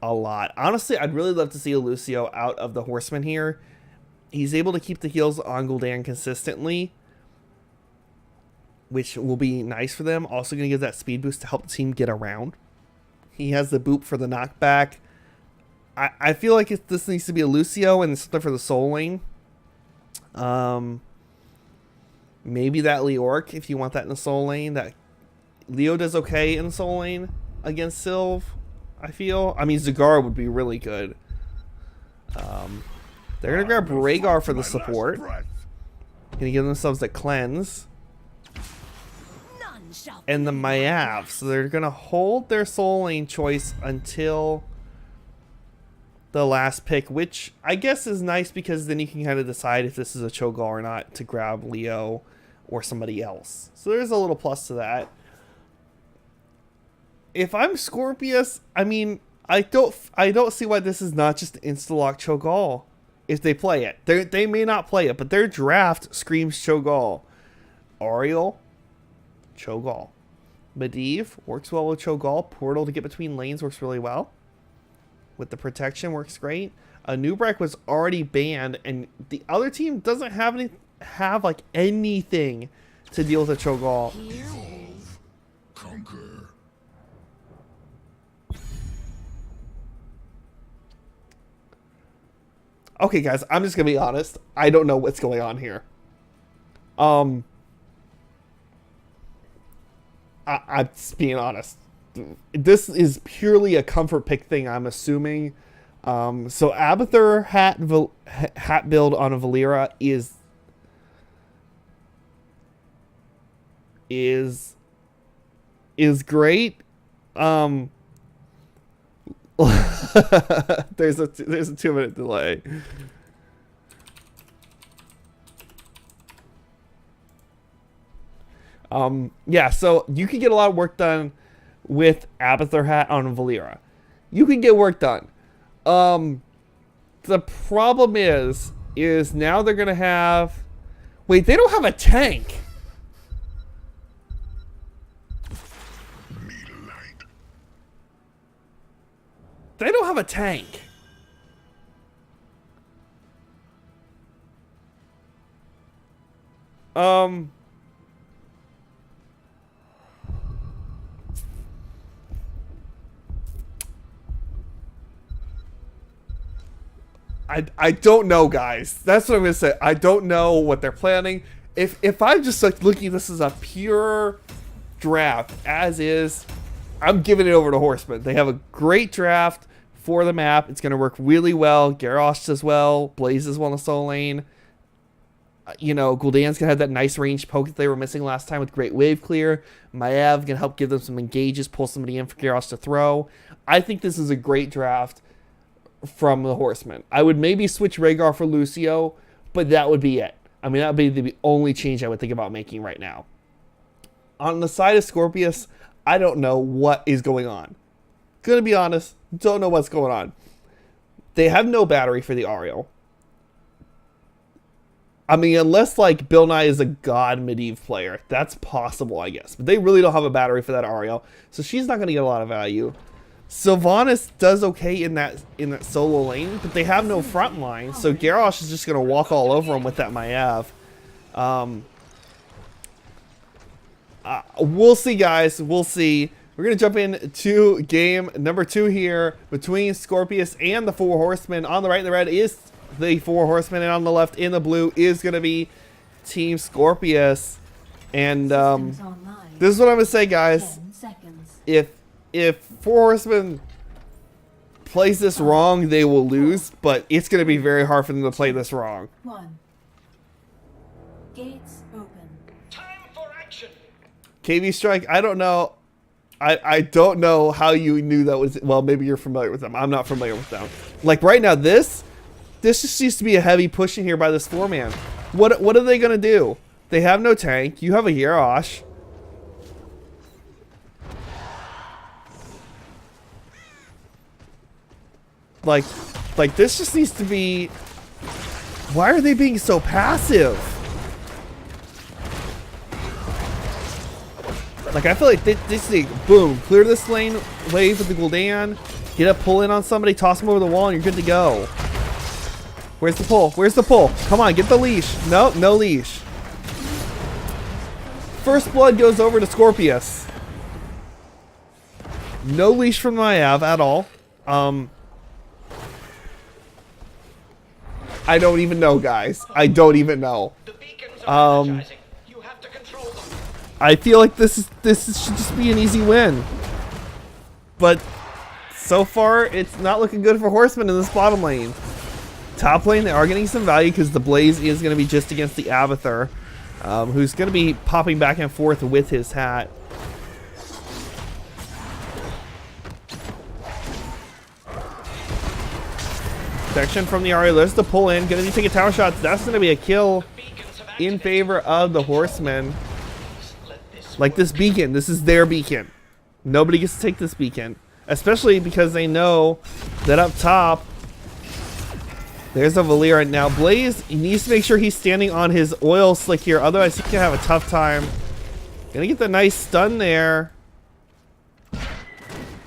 a lot. Honestly, I'd really love to see a Lucio out of the Horsemen here. He's able to keep the heals on Gul'dan consistently, which will be nice for them. Also going to give that speed boost to help the team get around. He has the boop for the knockback. I feel like this needs to be a Lucio and something for the soul lane. Maybe that Leoric if you want that in the soul lane. That Leo does okay in the soul lane against Sylve, I feel. I mean, Zagara would be really good. They're going to grab Rhaegar for the support. Going to give themselves a cleanse. And the Mayav. So they're going to hold their soul lane choice until the last pick, which I guess is nice because then you can kind of decide if this is a Cho'Gall or not to grab Leo or somebody else. So there's a little plus to that. If I'm Skorpious, I mean, I don't see why this is not just insta-lock Cho'Gall if they play it. They may not play it, but their draft screams Cho'Gall. Ariel, Cho'Gall. Medivh works well with Cho'Gall. Portal to get between lanes works really well. With the protection works great. Nubrek was already banned, and the other team doesn't have like anything to deal with a Cho'Gall. Conquer. Okay, guys, I'm just gonna be honest. I don't know what's going on here. I'm just being honest. This is purely a comfort pick thing, I'm assuming. So Abathur hat build on a Valera is great. There's a 2-minute delay. Yeah, so you can get a lot of work done with Abathur hat on Valera. You can get work done. The problem is now they're gonna have... Wait, they don't have a tank. They don't have a tank. I don't know, guys. That's what I'm gonna say. I don't know what they're planning. If I'm just like looking at this as a pure draft as is, I'm giving it over to Horsemen. They have a great draft for the map. It's gonna work really well. Garrosh does well. Blaze does well in the soul lane. Gul'dan's gonna have that nice range poke that they were missing last time with great wave clear. Mayav gonna help give them some engages, pull somebody in for Garrosh to throw. I think this is a great draft from the Horsemen. I would maybe switch Rhaegar for Lucio, but that would be it. I mean, that would be the only change I would think about making right now. On the side of Skorpious, I don't know what is going on. Gonna be honest, don't know what's going on. They have no battery for the Ariel. I mean, unless like Bill Nye is a god Medivh player, that's possible, I guess. But they really don't have a battery for that Ariel, so she's not gonna get a lot of value. Sylvanas does okay in that solo lane, but they have no front line, so Garrosh is just gonna walk all over him with that Mayav. We'll see, guys. We'll see. We're going to jump into game number 2 here between Skorpious and the 4 Horsemen. On the right in the red is the 4 Horsemen, and on the left in the blue is going to be Team Skorpious. And this is what I'm going to say, guys. If 4 Horsemen plays this wrong, they will lose, but it's going to be very hard for them to play this wrong. 1. Gates open. Time for action. KV Strike, I don't know. I don't know how you knew that was... Well, maybe you're familiar with them. I'm not familiar with them. Like, right now, this just used to be a heavy push in here by this 4-man. What are they going to do? They have no tank. You have a Garrosh. Like this just needs to be... Why are they being so passive? Like, I feel like this thing, boom, clear this lane, wave with the Gul'dan, get a pull in on somebody, toss them over the wall, and you're good to go. Where's the pull? Where's the pull? Come on, get the leash. Nope, no leash. First blood goes over to Skorpious. No leash from Mayav at all. I don't even know, guys. I don't even know. I feel like this should just be an easy win. But so far, it's not looking good for Horsemen in this bottom lane. Top lane, they are getting some value because the Blaze is going to be just against the Abathur, who's going to be popping back and forth with his hat. Protection from the Aria. There's the pull in. Going to be taking tower shots. That's going to be a kill in favor of the Horsemen. Like this beacon. This is their beacon. Nobody gets to take this beacon. Especially because they know that up top, there's a Valeera. Now, Blaze, he needs to make sure he's standing on his oil slick here. Otherwise, he can have a tough time. Gonna get the nice stun there.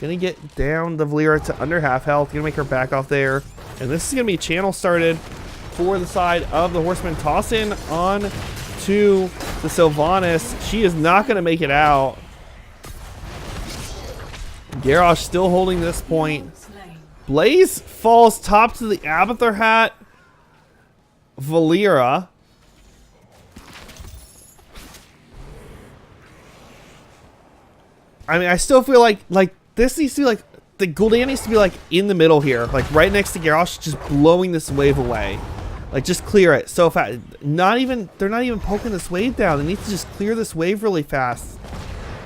Gonna get down the Valeera to under half health. Gonna make her back off there. And this is gonna be channel started for the side of the Horsemen. Toss in on to the Sylvanas. She is not gonna make it out. Garrosh still holding this point. Blaze falls top to the Abathur hat. Valeera. I mean, I still feel like this needs to be like, the Gul'dan needs to be like in the middle here, like right next to Garrosh, just blowing this wave away. Like, just clear it so fast. They're not even poking this wave down. They need to just clear this wave really fast.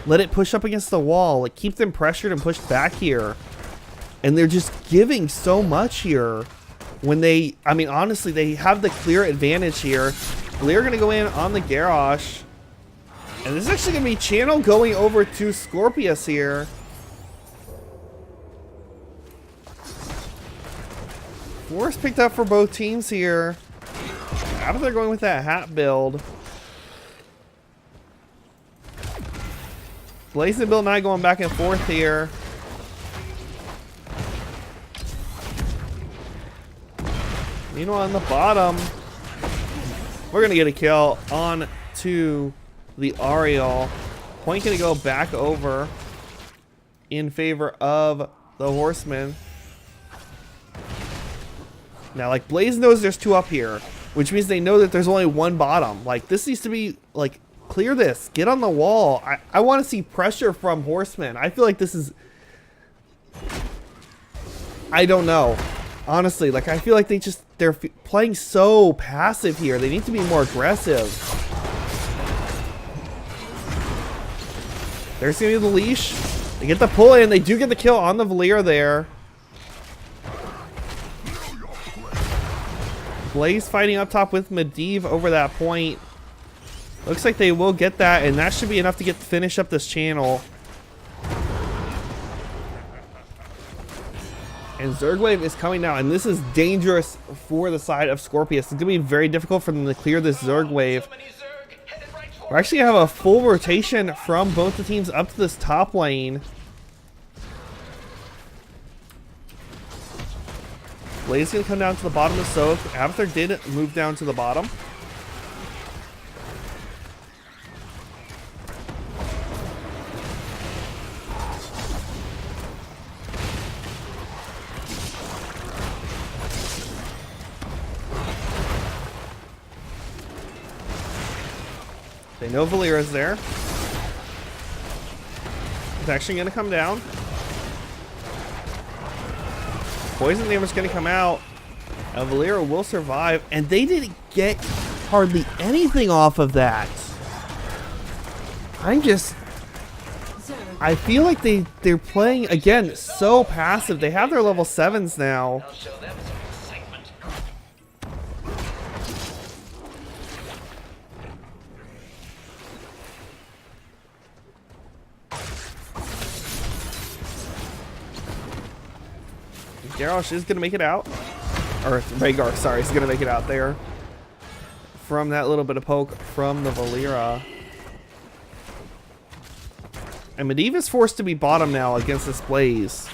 Let it push up against the wall. Like, keep them pressured and pushed back here. And they're just giving so much here. When they, I mean, honestly, they have the clear advantage here. They're going to go in on the Garrosh. And this is actually going to be channel going over to Skorpious here. Force picked up for both teams here. After they're going with that hat build. Blaze and Bill Nye going back and forth here. Meanwhile, on the bottom, we're going to get a kill on to the Ariel. Point going to go back over in favor of the Horsemen. Now, like, Blaze knows there's 2 up here, which means they know that there's only 1 bottom. Like, this needs to be, like, clear this. Get on the wall. I want to see pressure from Horsemen. I feel like this is... I don't know. Honestly, like, I feel like they're playing so passive here. They need to be more aggressive. There's going to be the leash. They get the pull in. They do get the kill on the Valeera there. Blaze fighting up top with Medivh over that point. Looks like they will get that, and that should be enough to finish up this channel. And Zergwave is coming now, and this is dangerous for the side of Skorpious. It's going to be very difficult for them to clear this Zergwave. We're actually going to have a full rotation from both the teams up to this top lane. Blaze is going to come down to the bottom of Soak. Abathur did move down to the bottom. They know Valera's there. It's actually going to come down. Poison damage is going to come out. And Valera will survive. And they didn't get hardly anything off of that. I feel like they're playing, again, so passive. They have their level 7s now. I'll show them some excitement. Garrosh is going to make it out. Or Rhaegar, sorry, is going to make it out there. From that little bit of poke from the Valera. And Medivh is forced to be bottom now against this Blaze.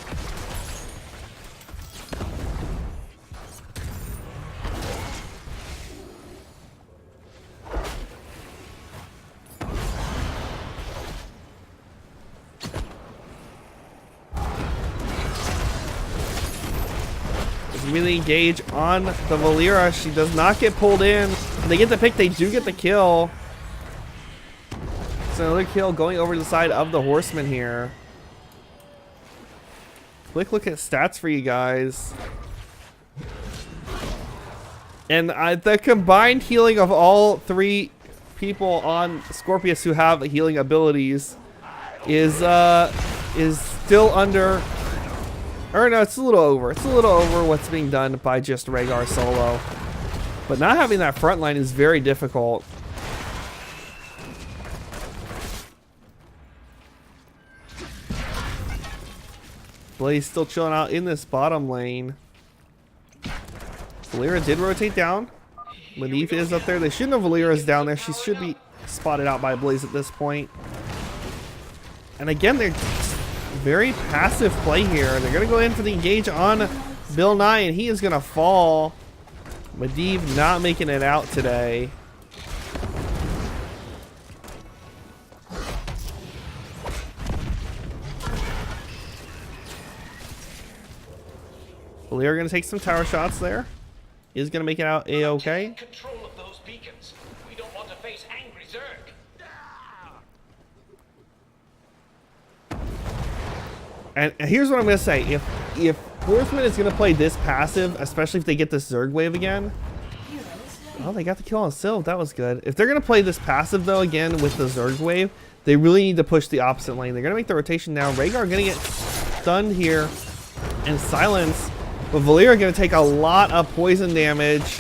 Really engage on the Valera. She does not get pulled in. They get the pick. They do get the kill. So another kill going over to the side of the Horsemen here. Quick look at stats for you guys. And the combined healing of all three people on Skorpious who have healing abilities is still under. Or no, it's a little over. It's a little over what's being done by just Rhaegar solo. But not having that front line is very difficult. Blaze still chilling out in this bottom lane. Valera did rotate down. Medivh is up there. They shouldn't have Valera's down there. She should be spotted out by Blaze at this point. And again, they're very passive play here. They're going to go in for the engage on Bill Nye, and he is going to fall. Medivh not making it out today. Valera going to take some tower shots there. Is going to make it out A-okay. Control of those beacons. We don't want to face angry Zerg. And here's what I'm going to say. If Horsemen is going to play this passive, especially if they get this Zerg wave again. Oh, they got the kill on Sylve. That was good. If they're going to play this passive, though, again, with the Zerg wave, they really need to push the opposite lane. They're going to make the rotation now. Rhaegar going to get stunned here and silenced. But Valera going to take a lot of poison damage.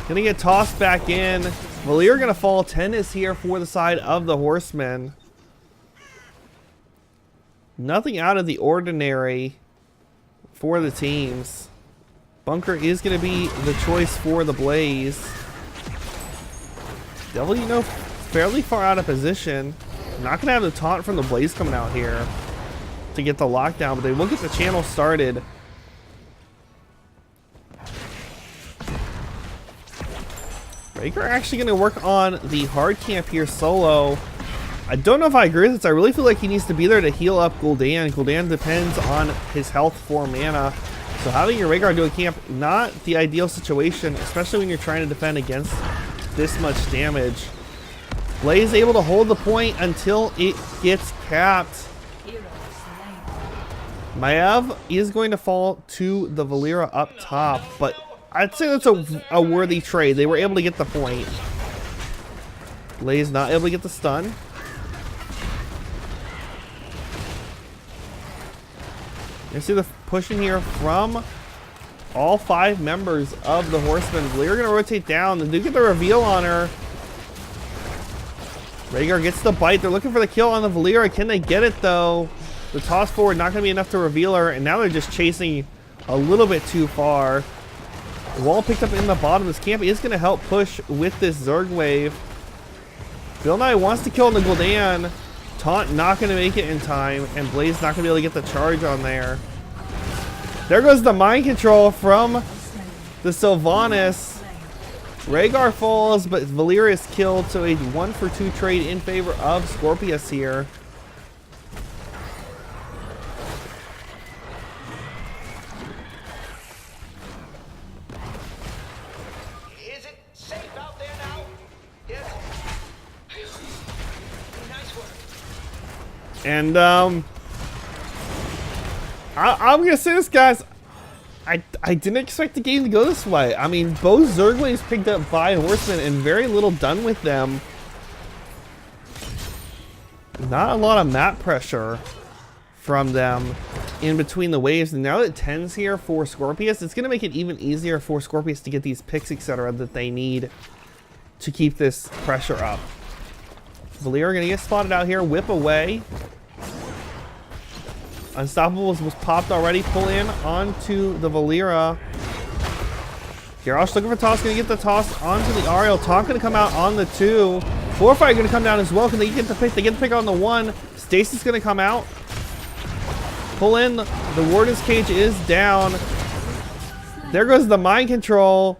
Going to get tossed back in. Valera going to fall. 10 is here for the side of the Horsemen. Nothing out of the ordinary for the teams. Bunker is going to be the choice for the Blaze. Devil, you know, fairly far out of position. Not going to have the taunt from the Blaze coming out here to get the lockdown, but they will get the channel started. Rhaegar actually going to work on the hard camp here solo. I don't know if I agree with this. I really feel like he needs to be there to heal up Gul'dan. Gul'dan depends on his health for mana. So having your Rhaegar do a camp, not the ideal situation, especially when you're trying to defend against this much damage. Blaze able to hold the point until it gets capped. Maiev is going to fall to the Valera up top, but I'd say that's a worthy trade. They were able to get the point. Blaze not able to get the stun. You see the pushing here from all 5 members of the Horsemen. Valera going to rotate down. They do get the reveal on her. Rhaegar gets the bite. They're looking for the kill on the Valera. Can they get it though? The toss forward not going to be enough to reveal her, and now they're just chasing a little bit too far. The wall picked up in the bottom of this camp is going to help push with this Zerg wave. Bill Nye wants to kill the Gul'dan. Taunt not going to make it in time, and Blaze not going to be able to get the charge on there. There goes the mind control from the Sylvanas. Rhaegar falls, but Valera is killed, so a 1-for-2 trade in favor of Skorpious here. Is it safe out there now? Yes. And I'm gonna say this, guys. I didn't expect the game to go this way. I mean, both Zerglings picked up by Horsemen and very little done with them. Not a lot of map pressure from them in between the waves. And now that 10's here for Skorpious, it's going to make it even easier for Skorpious to get these picks, etc. that they need to keep this pressure up. Valeera going to get spotted out here. Whip away. Unstoppables was popped already. Pull in onto the Valeera. Garrosh looking for toss. Going to get the toss onto the Ariel. Taunt going to come out on the 2. Forefire going to come down as well. Can they get the pick? They get the pick on the 1. Stasis going to come out. Pull in. The Warden's Cage is down. There goes the mind control.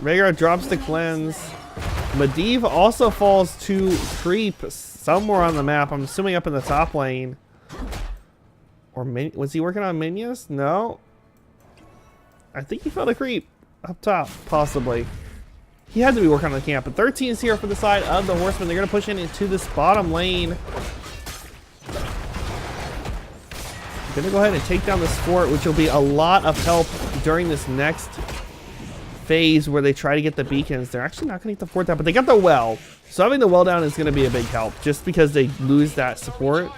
Rhaegar drops the cleanse. Medivh also falls to creep somewhere on the map. I'm assuming up in the top lane. Or was he working on minions? No. I think he fell to creep up top, possibly. He had to be working on the camp. But 13 is here for the side of the Horsemen. They're going to push in into this bottom lane. Going to go ahead and take down this fort, which will be a lot of help during this next phase where they try to get the beacons. They're actually not going to get the fort down, but they got the well. So having the well down is going to be a big help, just because they lose that support.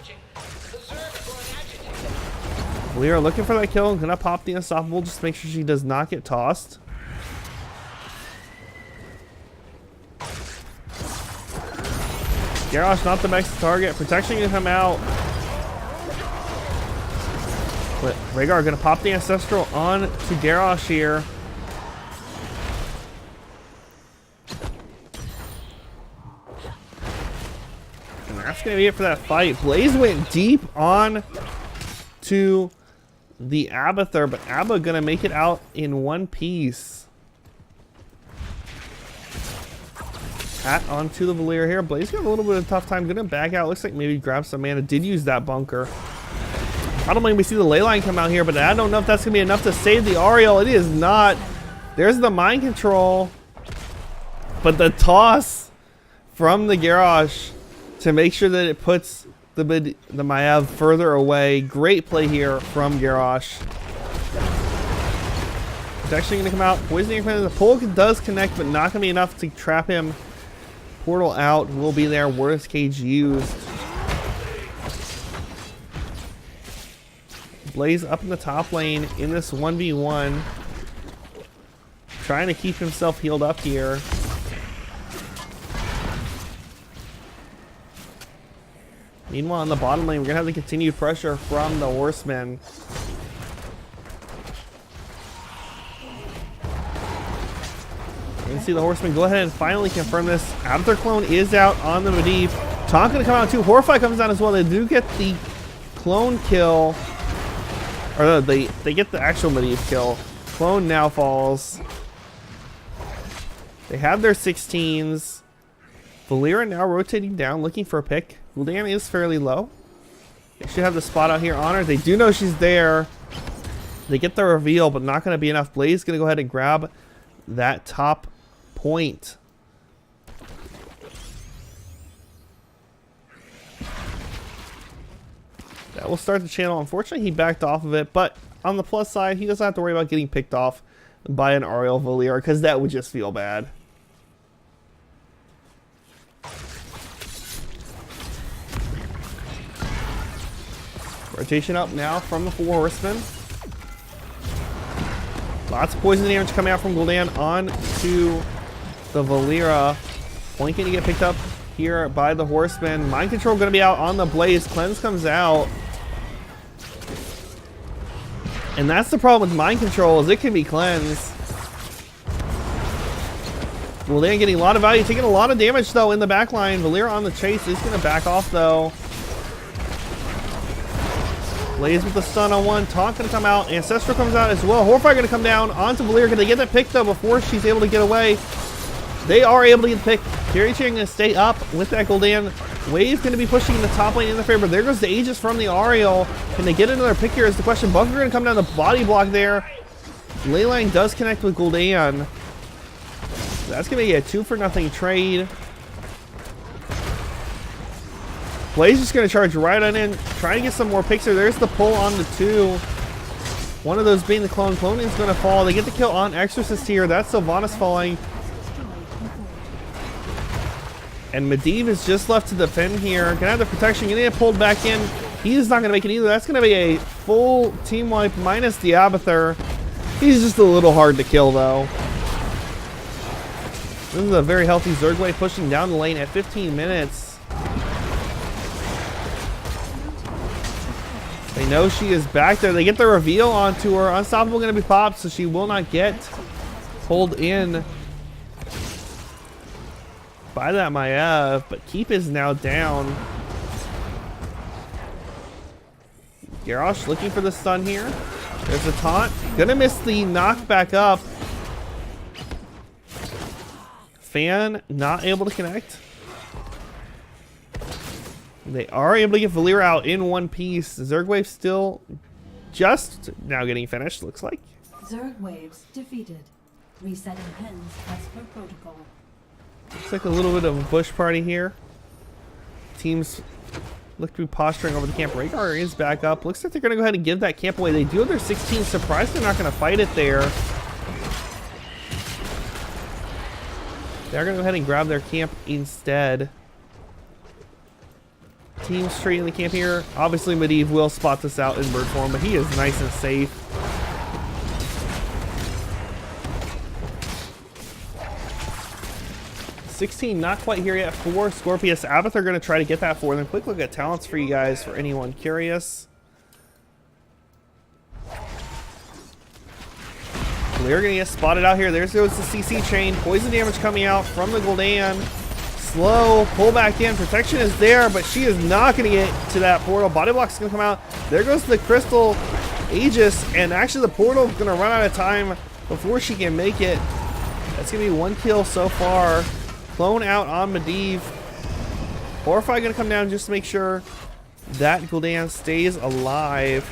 We are looking for that kill. I'm going to pop the Unstoppable, just to make sure she does not get tossed. Garrosh not the next target. Protection going to come out. But Rhaegar going to pop the Ancestral on to Garrosh here. And that's going to be it for that fight. Blaze went deep on to the Abathur, but Abba going to make it out in one piece. Hat onto the Valeera here. Blaze got a little bit of a tough time. Going to back out. Looks like maybe grab some mana. Did use that bunker. I don't mind we see the ley line come out here, but I don't know if that's going to be enough to save the Ariel. It is not. There's the mind control. But the toss from the Garrosh to make sure that it puts the Maiev further away. Great play here from Garrosh. It's actually going to come out. Poisoning. The pull does connect, but not going to be enough to trap him. Portal out will be there. Worst cage used. Blaze up in the top lane in this 1v1. Trying to keep himself healed up here. Meanwhile, in the bottom lane, we're going to have the continued pressure from the Horsemen. You can see the Horsemen go ahead and finally confirm this. Abathur clone is out on the Medivh. Taunt going to come out too. Horrify comes down as well. They do get the clone kill. Or no, they get the actual Medivh kill. Clone now falls. They have their 16s. Valeera now rotating down, looking for a pick. Gul'dan is fairly low. They should have the spot out here on her. They do know she's there. They get the reveal, but not going to be enough. Blaze going to go ahead and grab that top point. That will start the channel. Unfortunately, he backed off of it, but on the plus side, he doesn't have to worry about getting picked off by an Ariel Valeera, because that would just feel bad. Rotation up now from the 4 Horsemen. Lots of poison damage coming out from Gul'dan on to the Valeera. Point going to get picked up here by the Horsemen. Mind Control going to be out on the Blaze. Cleanse comes out. And that's the problem with Mind Control, is it can be cleansed. Gul'dan getting a lot of value, taking a lot of damage though in the back line. Valeera on the chase is going to back off though. Blaze with the stun on one. Taunt going to come out. Ancestral comes out as well. Horfire going to come down onto Valeera. Can they get that pick though before she's able to get away? They are able to get the pick. Carry Chain going to stay up with that Gul'dan. Wave's going to be pushing the top lane in the favor. There goes the Aegis from the Ariel. Can they get another pick here is the question. Bunker going to come down the body block there. Leyline does connect with Gul'dan. That's going to be a 2-for-0 trade. Blaze just going to charge right on in, trying to get some more picks here. There's the pull on the 2. One of those being the clone. Clone is going to fall. They get the kill on Exorcist here. That's Sylvanas falling. And Medivh is just left to defend here. Going to have the protection. Going to get pulled back in. He is not going to make it either. That's going to be a full team wipe minus the Abathur. He's just a little hard to kill, though. This is a very healthy Zergwave pushing down the lane at 15 minutes. They know she is back there. They get the reveal onto her. Unstoppable going to be popped, so she will not get pulled in by that Maiev. But Keep is now down. Garrosh looking for the stun here. There's a taunt. Gonna miss the knock back up. Fan not able to connect. They are able to get Valeera out in one piece. Zergwave still just now getting finished, looks like. Zergwaves defeated. Resetting pins as per protocol. Looks like a little bit of a bush party here. Teams look to be posturing over the camp. Rhaegar is back up. Looks like they're going to go ahead and give that camp away. They do have their 16. Surprised they're not going to fight it there. They're going to go ahead and grab their camp instead. Team straight in the camp here. Obviously, Medivh will spot this out in bird form, but he is nice and safe. $16 not quite here yet for Skorpious. Abathur are going to try to get that for them. Quick look at talents for you guys for anyone curious. They're going to get spotted out here. There goes the CC chain. Poison damage coming out from the Gul'dan. Slow, pull back in. Protection is there, but she is not going to get to that portal. Body block's going to come out. There goes the Crystal Aegis, and actually the portal is going to run out of time before she can make it. That's going to be 1 kill so far. Clone out on Medivh. Horrify going to come down just to make sure that Gul'dan stays alive.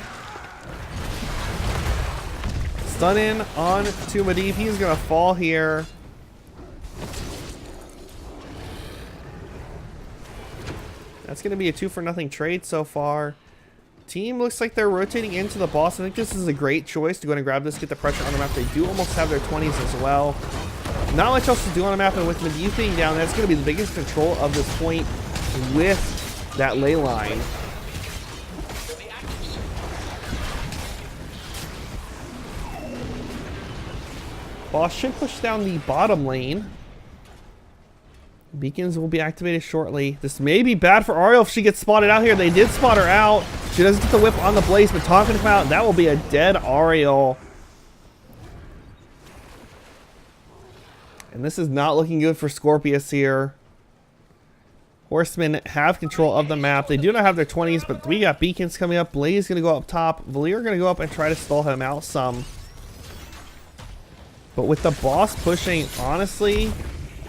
Stun in on to Medivh. He's going to fall here. That's going to be a 2-for-0 trade so far. Team looks like they're rotating into the boss. I think this is a great choice to go and grab this, get the pressure on the map. They do almost have their 20s as well. Not much else to do on the map, and with Medivh being down, that's going to be the biggest control of this point with that ley line. Boss should push down the bottom lane. Beacons will be activated shortly. This may be bad for Ariel if she gets spotted out here. They did spot her out. She doesn't get the whip on the Blaze, but Taunt can come out. That will be a dead Ariel. And this is not looking good for Skorpious here. Horsemen have control of the map. They do not have their 20s, but we got beacons coming up. Blaze is going to go up top. Valeera going to go up and try to stall him out some. But with the boss pushing, honestly,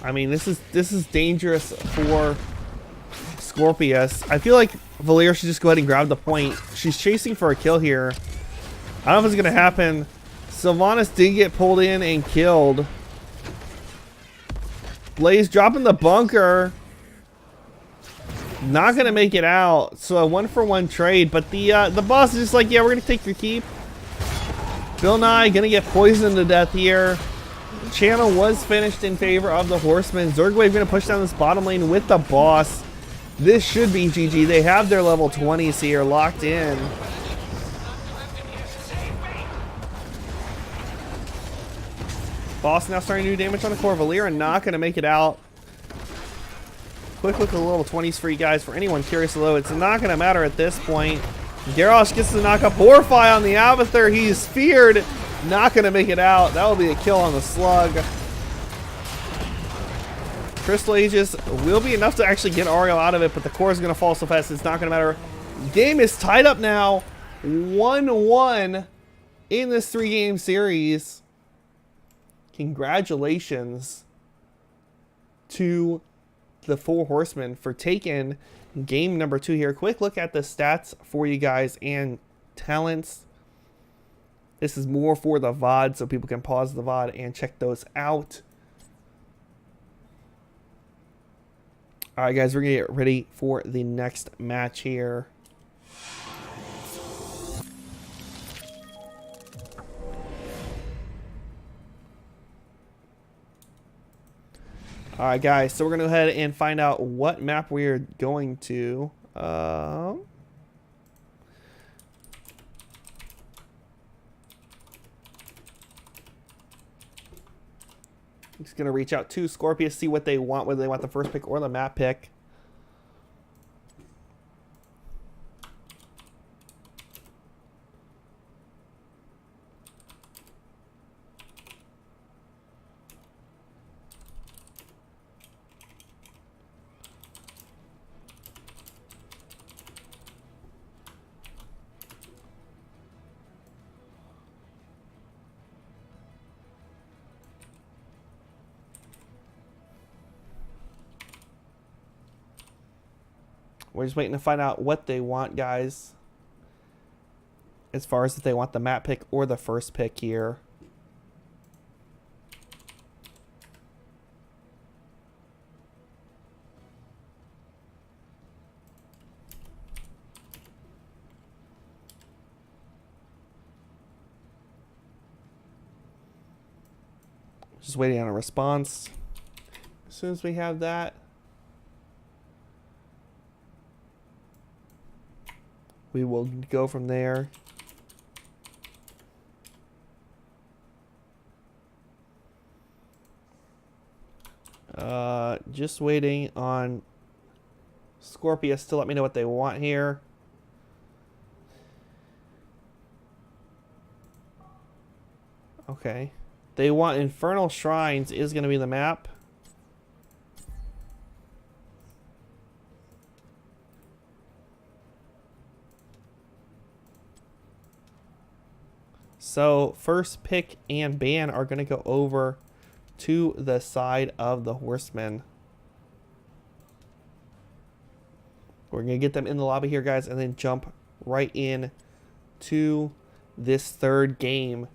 I mean, this is dangerous for Skorpious. I feel like Valeera should just go ahead and grab the point. She's chasing for a kill here. I don't know if it's going to happen. Sylvanas did get pulled in and killed. Blaze dropping the bunker. Not going to make it out. So a 1-for-1 trade. But the boss is just like, yeah, we're going to take your keep. Bill Nye going to get poisoned to death here. Channel was finished in favor of the Horsemen. Zergwave going to push down this bottom lane with the boss. This should be GG. They have their level 20s here locked in. Boss now starting to do damage on the core. Valeera not going to make it out. Quick look at the level 20s for you guys. For anyone curious, though, it's not going to matter at this point. Garrosh gets the knockup. Horrify on the Abathur. He's feared. Not going to make it out. That will be a kill on the Slug. Crystal Aegis will be enough to actually get Ariel out of it, but the core is going to fall so fast it's not going to matter. Game is tied up now. 1-1 in this 3-game series. Congratulations to the 4 Horsemen for taking game number 2 here. Quick look at the stats for you guys and talents. This is more for the VOD, so people can pause the VOD and check those out. All right, guys, we're gonna get ready for the next match here. All right, guys, so we're gonna go ahead and find out what map we're going to. Just gonna reach out to Skorpious, see what they want, whether they want the first pick or the map pick. We're just waiting to find out what they want, guys. As far as if they want the map pick or the first pick here. Just waiting on a response. As soon as we have that, we will go from there. Just waiting on Skorpious to let me know what they want here. Okay. They want Infernal Shrines is going to be the map. So first pick and ban are going to go over to the side of the Horsemen. We're going to get them in the lobby here, guys, and then jump right in to this third game.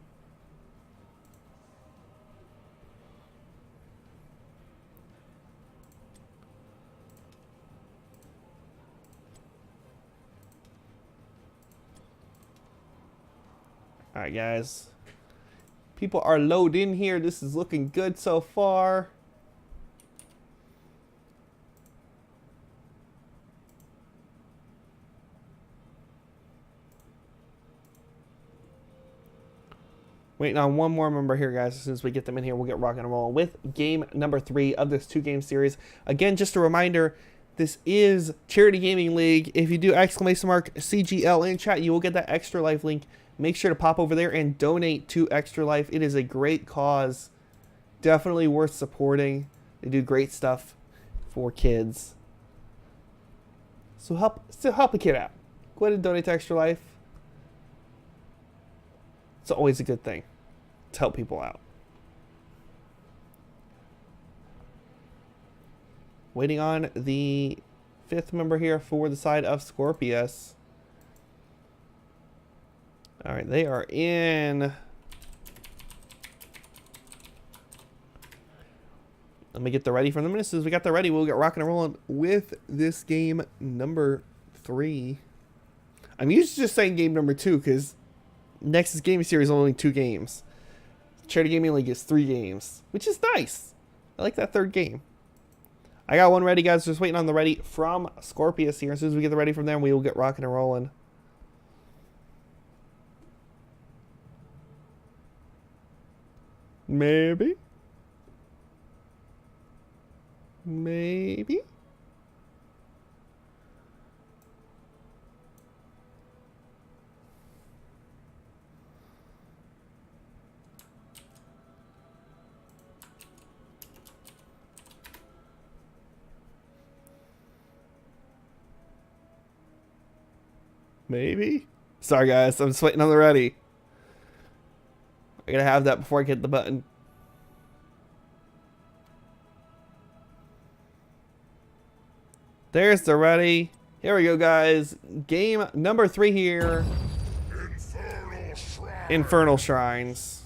All right, guys. People are loaded in here. This is looking good so far. Waiting on one more member here, guys. As soon as we get them in here, we'll get rocking and rolling with game number 3 of this 2-game series. Again, just a reminder, this is Charity Gaming League. If you do ! CGL in chat, you will get that Extra Life link. Make sure to pop over there and donate to Extra Life. It is a great cause. Definitely worth supporting. They do great stuff for kids. So help a kid out. Go ahead and donate to Extra Life. It's always a good thing to help people out. Waiting on the 5th member here for the side of Skorpious. All right, they are in. Let me get the ready from them. As soon as we got the ready, we'll get rocking and rolling with this game number 3. I'm used to just saying game number 2 because Nexus Gaming Series is only 2 games. Charity Gaming League is 3 games, which is nice. I like that 3rd game. I got one ready, guys. Just waiting on the ready from Skorpious here. As soon as we get the ready from them, we will get rocking and rolling. Maybe. Maybe. Maybe. Sorry, guys. I'm just waiting on the ready. I gotta have that before I hit the button. There's the ready. Here we go, guys. Game number 3 here. Infernal Shrines.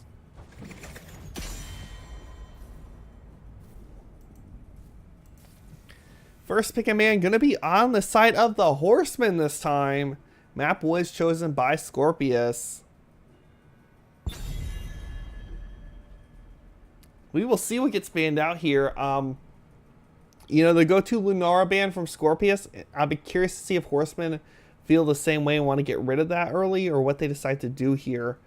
First pick a man going to be on the side of the Horsemen this time. Map was chosen by Skorpious. We will see what gets banned out here. You know, the go-to Lunara ban from Skorpious, I'll be curious to see if Horsemen feel the same way and want to get rid of that early, or what they decide to do here.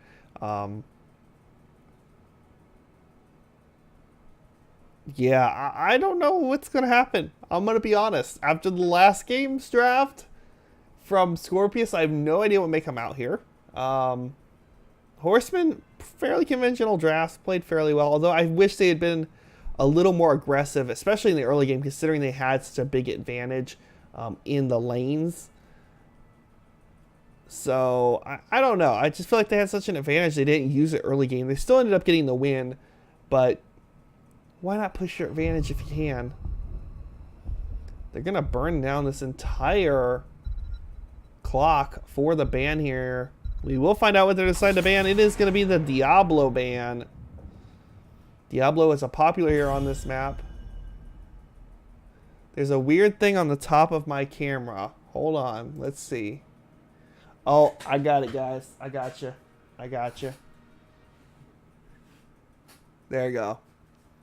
Yeah, I don't know what's going to happen. I'm going to be honest. After the last game's draft from Skorpious, I have no idea what may come out here. Horsemen, fairly conventional drafts, played fairly well, although I wish they had been a little more aggressive, especially in the early game, considering they had such a big advantage in the lanes. So, I don't know. I just feel like they had such an advantage they didn't use it early game. They still ended up getting the win, but why not push your advantage if you can? They're going to burn down this entire clock for the ban here. We will find out what they decide to ban. It is going to be the Diablo ban. Diablo is a popular hero on this map. There's a weird thing on the top of my camera. Hold on. Let's see. Oh, I got it, guys. I got you. I got you. There you go.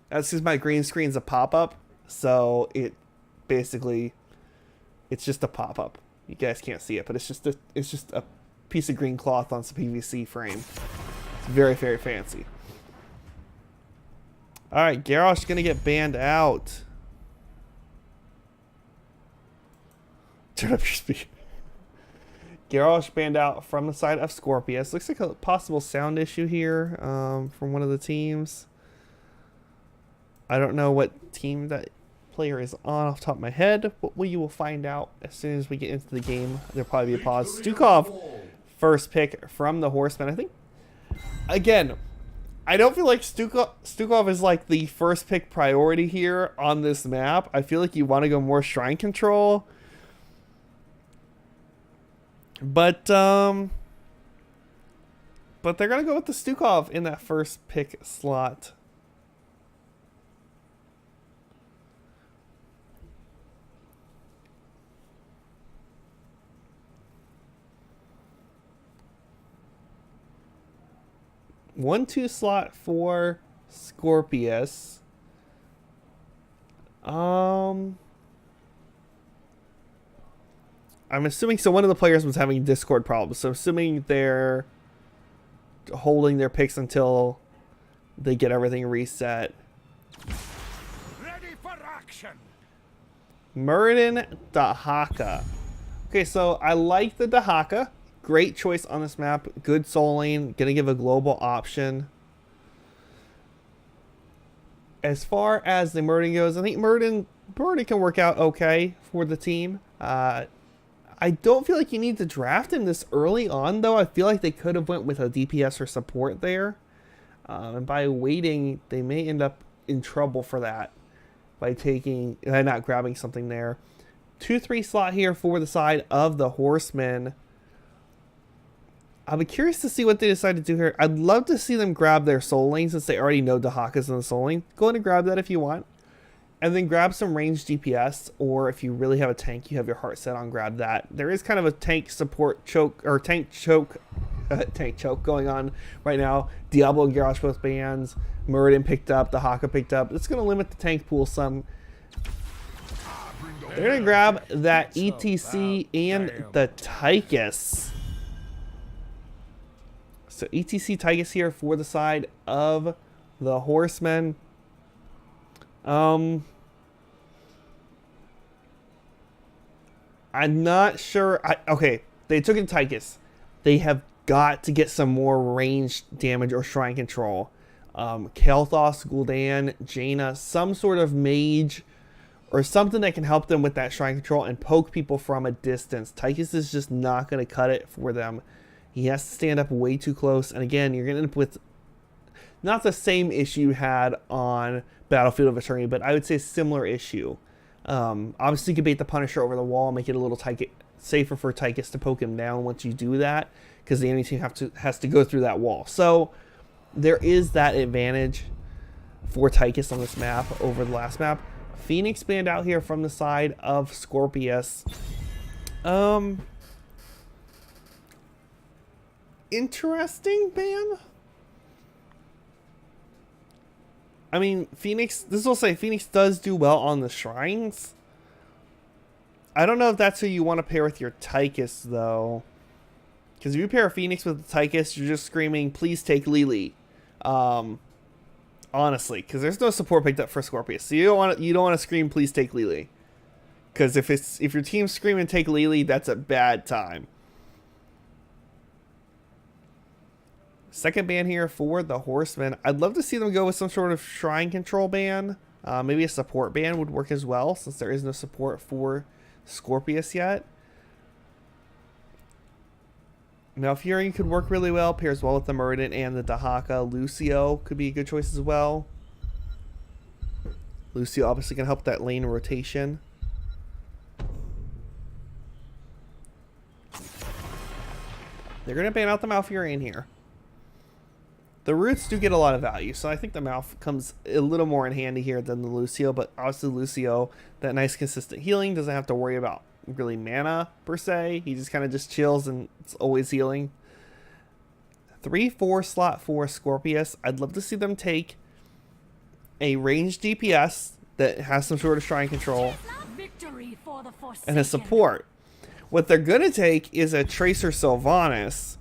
That's because my green screen's a pop-up. So it basically, it's just a pop-up. You guys can't see it, but it's just a piece of green cloth on some PVC frame. It's very, very fancy. Alright, Garrosh's gonna get banned out. Turn up your speed. Garrosh banned out from the side of Skorpious. Looks like a possible sound issue here from one of the teams. I don't know what team that player is on off the top of my head, but you will find out as soon as we get into the game. There'll probably be a pause. Stukov, first pick from the Horsemen. I think, again, I don't feel like Stukov is like the first pick priority here on this map. I feel like you want to go more shrine control. But they're going to go with the Stukov in that first pick slot. One-two slot for Skorpious. I'm assuming, so one of the players was having Discord problems, so I'm assuming they're holding their picks until they get everything reset. Ready for action. Muradin Dahaka. Okay, so I like the Dahaka. Great choice on this map. Good soul lane. Gonna give a global option. As far as the Muradin goes, I think Muradin can work out okay for the team. I don't feel like you need to draft him this early on, though. I feel like they could have went with a DPS or support there. And by waiting, they may end up in trouble for that by not grabbing something there. 2-3 slot here for the side of the Horsemen. I'll be curious to see what they decide to do here. I'd love to see them grab their soul lane since they already know Dahaka's in the soul lane. Go ahead and grab that if you want. And then grab some ranged DPS, or if you really have a tank, you have your heart set on, grab that. There is kind of a tank support choke, or tank choke going on right now. Diablo and Garrosh both bans. Muradin picked up, Dahaka picked up. It's going to limit the tank pool some. They're going to grab that ETC and the Tychus. So ETC Tychus here for the side of the Horsemen. I'm not sure. Okay, they took in Tychus. They have got to get some more ranged damage or shrine control. Kael'thas, Gul'dan, Jaina, some sort of mage or something that can help them with that shrine control and poke people from a distance. Tychus is just not going to cut it for them. He has to stand up way too close. And again, you're going to end up with not the same issue you had on Battlefield of Eternity, but I would say a similar issue. Obviously, you can bait the Punisher over the wall, make it a little safer for Tychus to poke him down once you do that, because the enemy team has to go through that wall. So there is that advantage for Tychus on this map over the last map. Phoenix banned out here from the side of Skorpious. Interesting ban. I mean, Phoenix, this will say Phoenix does do well on the shrines. I don't know if that's who you want to pair with your Tychus, though. Because if you pair Phoenix with the Tychus, you're just screaming, please take Lily. Honestly, because there's no support picked up for Skorpious. So you don't want to scream, please take Lily. Because if your team's screaming take Lily, that's a bad time. Second ban here for the Horsemen. I'd love to see them go with some sort of shrine control ban. Maybe a support ban would work as well, since there is no support for Skorpious yet. Malfurion could work really well. Pairs well with the Muradin and the Dahaka. Lucio could be a good choice as well. Lucio obviously can help that lane rotation. They're going to ban out the Malfurion here. The roots do get a lot of value, so I think the Malf comes a little more in handy here than the Lucio, but obviously Lucio, that nice consistent healing, doesn't have to worry about really mana per se. He just kind of just chills and it's always healing. 3/4 slot for Skorpious. I'd love to see them take a ranged DPS that has some sort of shrine control and a support. What they're going to take is a Tracer Sylvanas.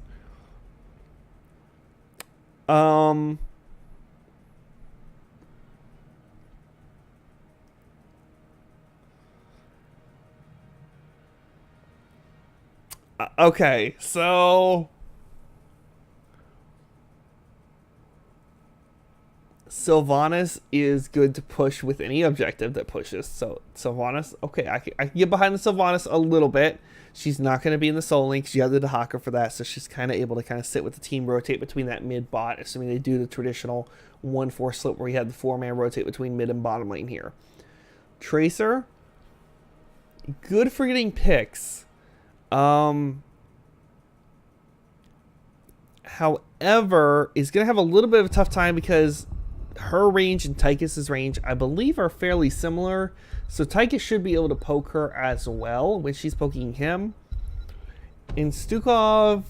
Okay, so Sylvanas is good to push with any objective that pushes. So Sylvanas, okay, I can get behind the Sylvanas a little bit. She's not going to be in the Soul Link. She has the Dahaka for that, so she's kind of able to kind of sit with the team, rotate between that mid bot, assuming they do the traditional 1/4 split where you have the 4-man rotate between mid and bottom lane here. Tracer, good for getting picks. However, is going to have a little bit of a tough time because her range and Tychus's range, I believe, are fairly similar. So Tychus should be able to poke her as well when she's poking him. In Stukov,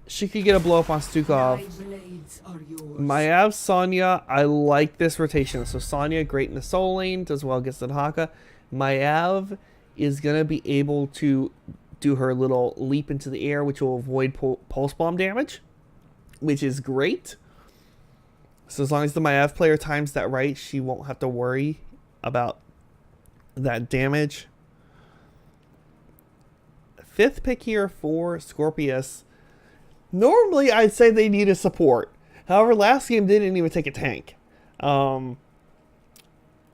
she could get a blow up on Stukov. Mayav, Sonya, I like this rotation. So Sonya, great in the Soul Lane, does well against the Dahaka. Mayav is going to be able to do her little leap into the air, which will avoid pulse bomb damage, which is great. So as long as the Mayav player times that right, she won't have to worry about that damage. 5th pick here for Skorpious. Normally, I'd say they need a support. However, last game they didn't even take a tank. I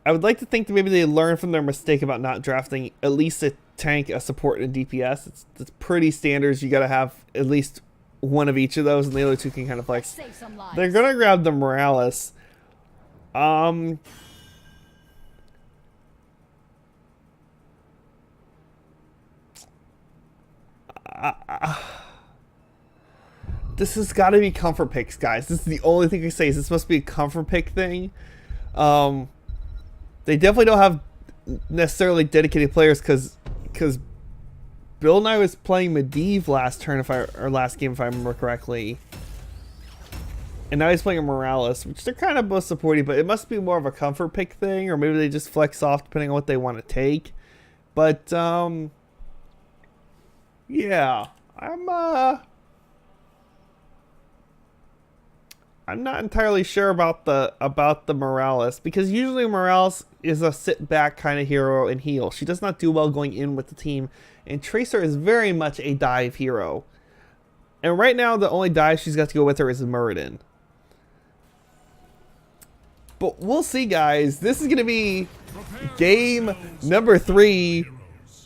would like to think that maybe they learned from their mistake about not drafting at least a tank, a support, and a DPS. It's pretty standard. You got to have at least one of each of those, and the other two can kind of flex. They're gonna grab the Morales. This has got to be comfort picks, guys. This is the only thing I say. Is this must be a comfort pick thing. They definitely don't have necessarily dedicated players because Bill and I was playing Medivh last turn, last game if I remember correctly, and now he's playing a Morales, which they're kind of both supporting, but it must be more of a comfort pick thing, or maybe they just flex off depending on what they want to take. But yeah, I'm not entirely sure about the Morales, because usually Morales is a sit back kind of hero and heal. She does not do well going in with the team, and Tracer is very much a dive hero. And right now the only dive she's got to go with her is Muradin. But we'll see, guys. This is going to be game number 3.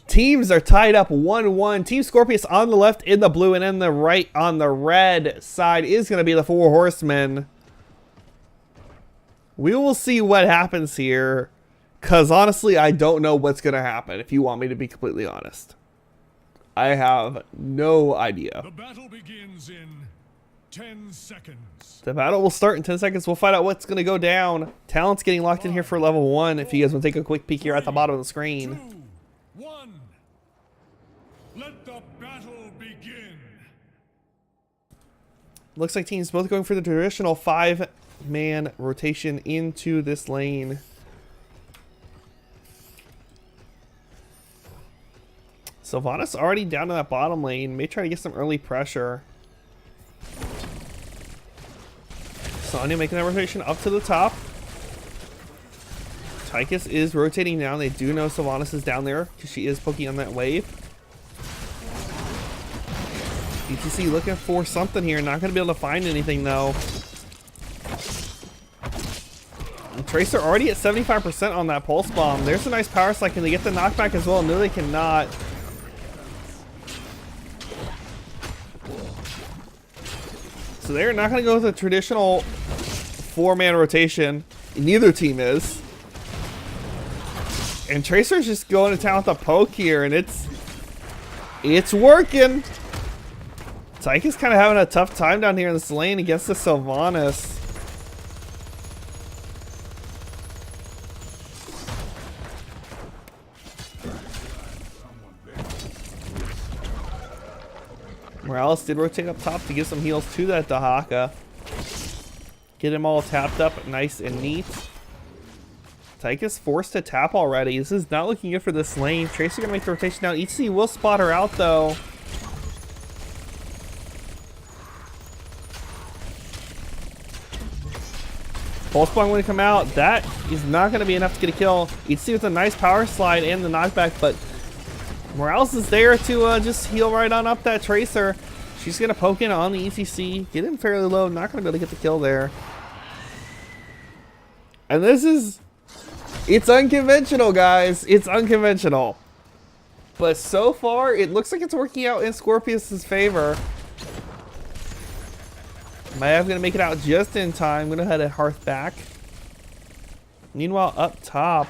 Teams are tied up 1-1. Team Skorpious on the left in the blue, and then the right on the red side is going to be the 4 Horsemen. We will see what happens here, because honestly, I don't know what's going to happen, if you want me to be completely honest. I have no idea. The battle begins in 10 seconds. The battle will start in 10 seconds. We'll find out what's going to go down. Talent's getting locked in here for level 1. If you guys want to take a quick peek here at the bottom of the screen. 2, 1. Let the battle begin. Looks like teams both going for the traditional 5-man rotation into this lane. Sylvanas already down in that bottom lane. May try to get some early pressure. Sonya making that rotation up to the top. Tychus is rotating down. They do know Sylvanas is down there because she is poking on that wave. ETC looking for something here. Not going to be able to find anything though. And Tracer already at 75% on that pulse bomb. There's a nice power slide. Can they get the knockback as well? No, they cannot. So they're not going to go with a traditional 4-man rotation. Neither team is. And Tracer's just going to town with a poke here, and it's working. Tychus kind of having a tough time down here in this lane against the Sylvanas. Morales did rotate up top to give some heals to that Dahaka. Get him all tapped up nice and neat. Tychus forced to tap already. This is not looking good for this lane. Tracer gonna make the rotation down. ETC will spot her out though. Pulse bomb going to come out. That is not going to be enough to get a kill. ETC with a nice power slide and the knockback, but Morales is there to just heal right on up that Tracer. She's going to poke in on the ETC. Get him fairly low. Not going to be able to get the kill there. And this is... It's unconventional, guys. It's unconventional. But so far, it looks like it's working out in Skorpious' favor. Mayav going to make it out just in time. Going to head a Hearth back. Meanwhile, up top,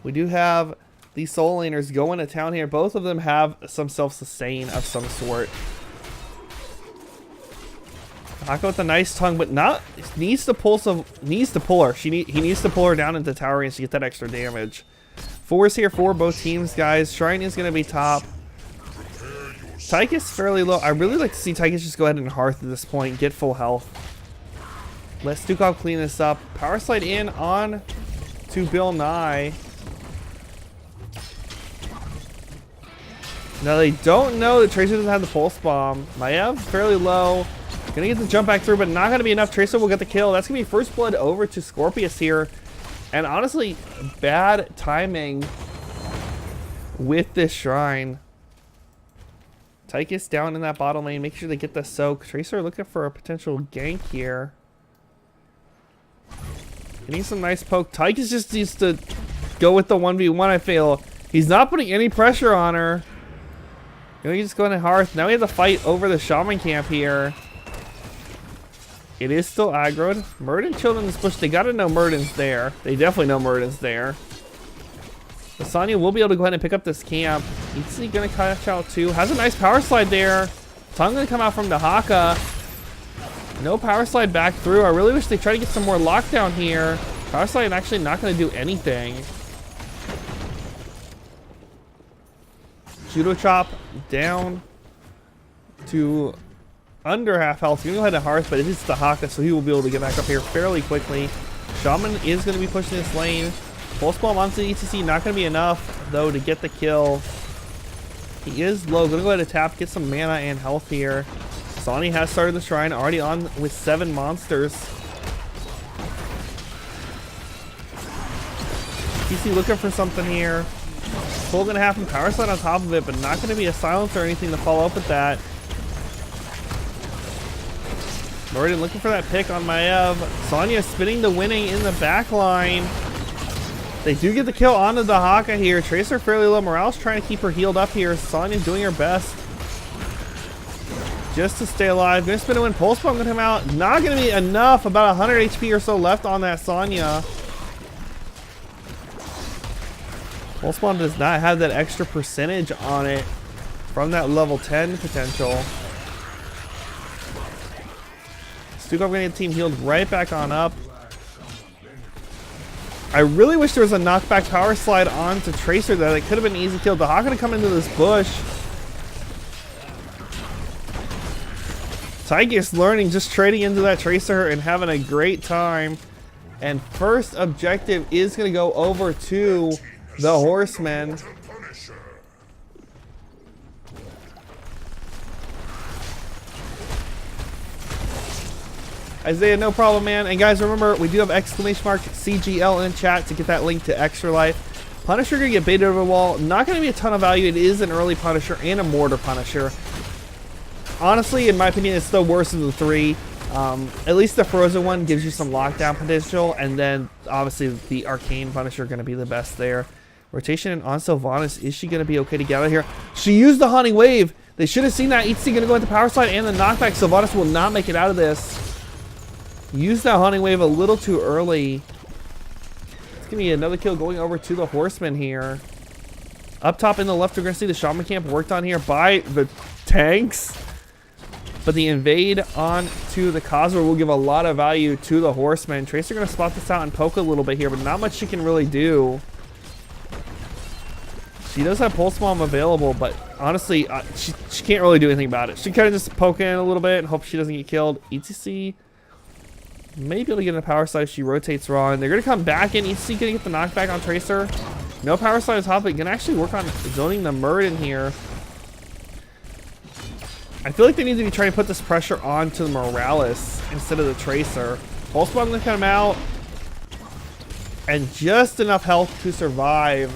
we do have these soul laners going to town here. Both of them have some self-sustain of some sort. Haka with a nice tongue, but not needs to pull her. He needs to pull her down into tower range to get that extra damage. 4 is here for both teams, guys. Shrine is going to be top. Tychus fairly low. I really like to see Tychus just go ahead and Hearth at this point, get full health. Let Stukov clean this up. Power slide in on to Bill Nye. Now they don't know that Tracer doesn't have the pulse bomb. Mayav fairly low. Gonna get the jump back through, but not gonna be enough. Tracer will get the kill. That's gonna be first blood over to Skorpious here. And honestly, bad timing with this shrine. Tychus down in that bottom lane. Make sure they get the soak. Tracer looking for a potential gank here. Getting some nice poke. Tychus just needs to go with the 1v1, I feel. He's not putting any pressure on her. Gonna just go into Hearth. Now we have to fight over the Shaman camp here. It is still aggroed. Murden chilled in this bush. They gotta know Murden's there. They definitely know Murden's there. Sonya will be able to go ahead and pick up this camp. ETC gonna catch out too. Has a nice power slide there. Tongue gonna come out from the Haka. No power slide back through. I really wish they tried to get some more lockdown here. Power slide actually not gonna do anything. Judo chop down to under half health. He's gonna go ahead and Hearth, but it is the Haka, so he will be able to get back up here fairly quickly. Shaman is gonna be pushing this lane. Pulse bomb onto the ETC, not going to be enough, though, to get the kill. He is low. Going to go ahead and tap, get some mana and health here. Sonny has started the shrine, already on with 7 monsters. ETC looking for something here. Full going to happen. Power slide on top of it, but not going to be a silencer or anything to follow up with that. Morden looking for that pick on Mayav. Sonya spinning the winning in the back line. They do get the kill onto the Haka here. Tracer fairly low. Morale's trying to keep her healed up here. Sonya doing her best just to stay alive. Gonna spin a win. Pulse bomb gonna come out. Not gonna be enough. About 100 HP or so left on that Sonya. Pulse bomb does not have that extra percentage on it from that level 10 potential. Stukov gonna get the team healed right back on up. I really wish there was a knockback power slide onto Tracer there. That could have been an easy kill. The Hawk gonna come into this bush. Tygus learning, just trading into that Tracer and having a great time. And first objective is gonna go over to the Horsemen. Isaiah, no problem, man. And guys, remember, we do have exclamation mark CGL in chat to get that link to Extra Life. Punisher gonna get baited over the wall. Not gonna be a ton of value. It is an early Punisher and a Mortar Punisher. Honestly, in my opinion, it's the worst of the three. At least the Frozen one gives you some lockdown potential, and then obviously the Arcane Punisher gonna be the best there. Rotation on Sylvanas. Is she gonna be okay to get out of here? She used the Haunting Wave. They should have seen that. ETC gonna go into Power Slide and the knockback. Sylvanas will not make it out of this. Use that Haunting Wave a little too early. It's gonna be another kill going over to the Horsemen here. Up top in the left, we're gonna see the Shaman Camp worked on here by the tanks. But the invade onto the Cosmo will give a lot of value to the Horsemen. Tracer gonna spot this out and poke a little bit here, but not much she can really do. She does have Pulse Bomb available, but honestly, she can't really do anything about it. She kind of just poke in a little bit and hope she doesn't get killed. ETC may be able to get in a Power Slide if she rotates wrong. They're going to come back in. ETC going to get the knockback on Tracer. No Power Slide on top, but can actually work on zoning the Murd in here. I feel like they need to be trying to put this pressure onto the Morales instead of the Tracer. Pulse Bomb going to come out. And just enough health to survive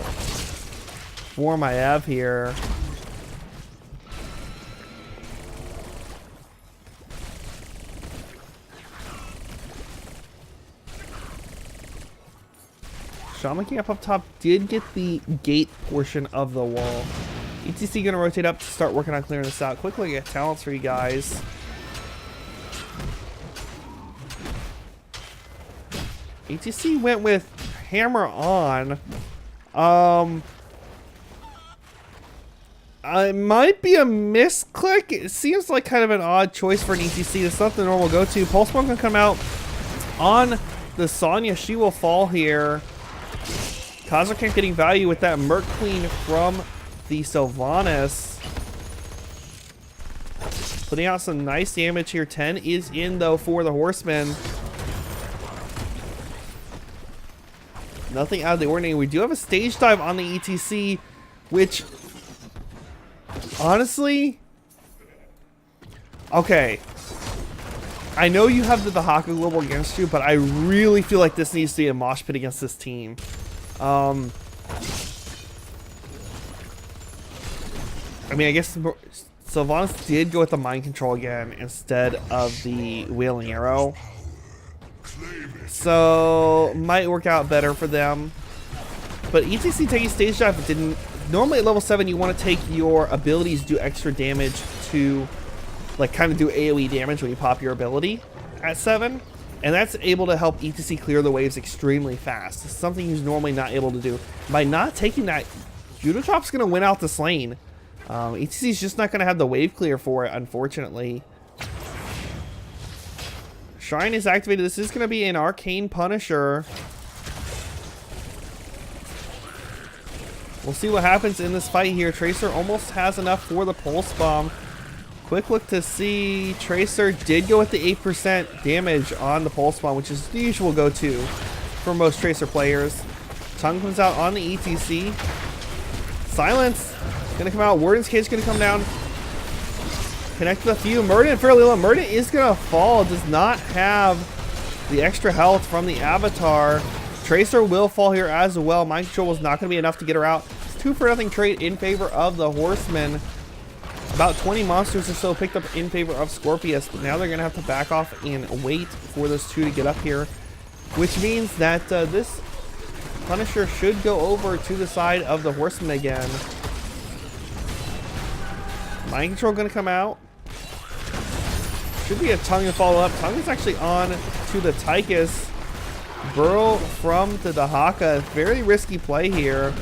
for Maev here. Shaman Camp up top did get the gate portion of the wall. ETC gonna rotate up to start working on clearing this out. Quick look at talents for you guys. ETC went with Hammer On. It might be a misclick. It seems like kind of an odd choice for an ETC. It's not the normal go-to. Pulse Bomb gonna come out on the Sonya. She will fall here. Kaza Camp getting value with that Merc Queen from the Sylvanas. Putting out some nice damage here. 10 is in though for the Horsemen. Nothing out of the ordinary. We do have a stage dive on the ETC, which honestly, okay, I know you have the Haka Global against you, but I really feel like this needs to be a mosh pit against this team. I mean, I guess Sylvanas did go with the Mind Control again instead of the Wailing Arrow, so might work out better for them. But ETC taking stage dive didn't. Normally at level 7 you want to take your abilities to do extra damage to like kind of do AoE damage when you pop your ability at 7, and that's able to help ETC clear the waves extremely fast. It's something he's normally not able to do. By not taking that, Judotrop's going to win out this lane. ETC's just not going to have the wave clear for it, unfortunately. Shrine is activated. This is going to be an Arcane Punisher. We'll see what happens in this fight here. Tracer almost has enough for the Pulse Bomb. Quick look to see. Tracer did go with the 8% damage on the Pulse Bomb, which is the usual go-to for most Tracer players. Tongue comes out on the ETC. Silence gonna come out. Warden's Cage gonna come down. Connect with a few. Murden fairly low. Murden is gonna fall. Does not have the extra health from the Avatar. Tracer will fall here as well. Mind Control was not going to be enough to get her out. It's 2-for-0 trade in favor of the Horsemen. About 20 monsters or so picked up in favor of Skorpious, but now they're going to have to back off and wait for those two to get up here, which means that this Punisher should go over to the side of the Horsemen again. Mind Control going to come out. Should be a Tongue to follow up. Tongue is actually on to the Tychus. Burrow from the Dahaka. Very risky play here.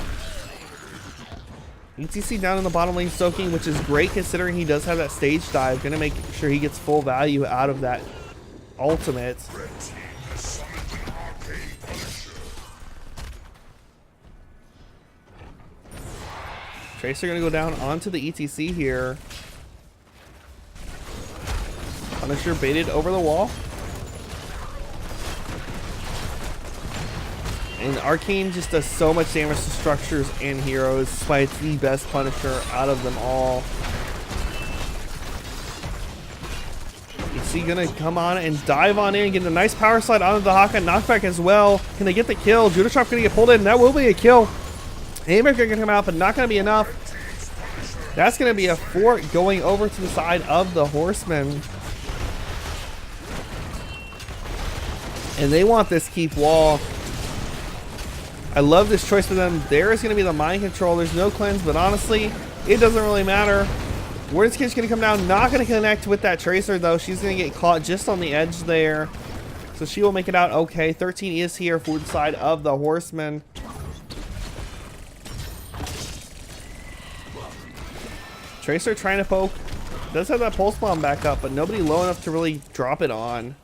ETC down in the bottom lane soaking, which is great considering he does have that stage dive. Gonna make sure he gets full value out of that ultimate. Tracer gonna go down onto the ETC here. Punisher baited over the wall. And Arcane just does so much damage to structures and heroes. That's why it's the best Punisher out of them all. Is he gonna come on and dive on in, get a nice power slide onto the Haka knockback as well? Can they get the kill? Judo Chop gonna get pulled in. That will be a kill. Haymaker gonna come out, but not gonna be enough. That's gonna be a fort going over to the side of the Horsemen. And they want this keep wall. I love this choice for them. There is going to be the mind control. There's no cleanse, but honestly, it doesn't really matter. Warden's Kid's going to come down. Not going to connect with that Tracer, though. She's going to get caught just on the edge there. So she will make it out okay. 13 is here for the side of the Horsemen. Tracer trying to poke. Does have that pulse bomb back up, but nobody low enough to really drop it on.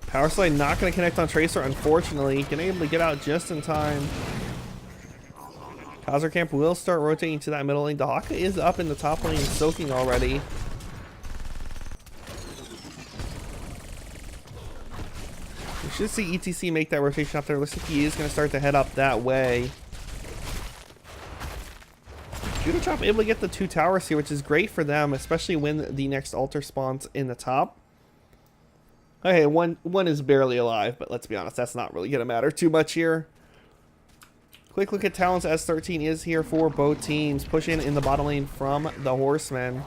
Power Slide not going to connect on Tracer, unfortunately. Gonna able to get out just in time. Khazar Camp will start rotating to that middle lane. The Haka is up in the top lane, soaking already. We should see ETC make that rotation up there. Looks like he is going to start to head up that way. Judo Chop able to get the 2 towers here, which is great for them, especially when the next altar spawns in the top. Okay, one is barely alive, but let's be honest, that's not really going to matter too much here. Quick look at talents as 13 is here for both teams. Pushing in the bottom lane from the Horsemen.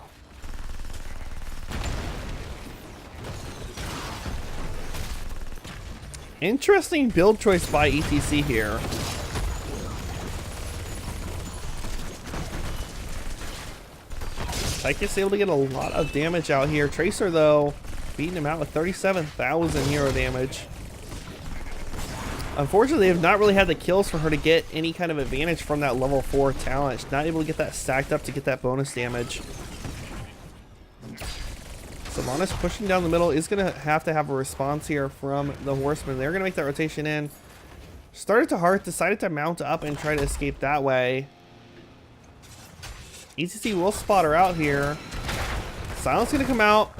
Interesting build choice by ETC here. Tychus able to get a lot of damage out here. Tracer, though, beating him out with 37,000 hero damage. Unfortunately, they have not really had the kills for her to get any kind of advantage from that level 4 talent. She's not able to get that stacked up to get that bonus damage. Sylvanas pushing down the middle is going to have a response here from the Horsemen. They're going to make that rotation in. Started to Hearth, decided to mount up and try to escape that way. ETC will spot her out here. Silence going to come out.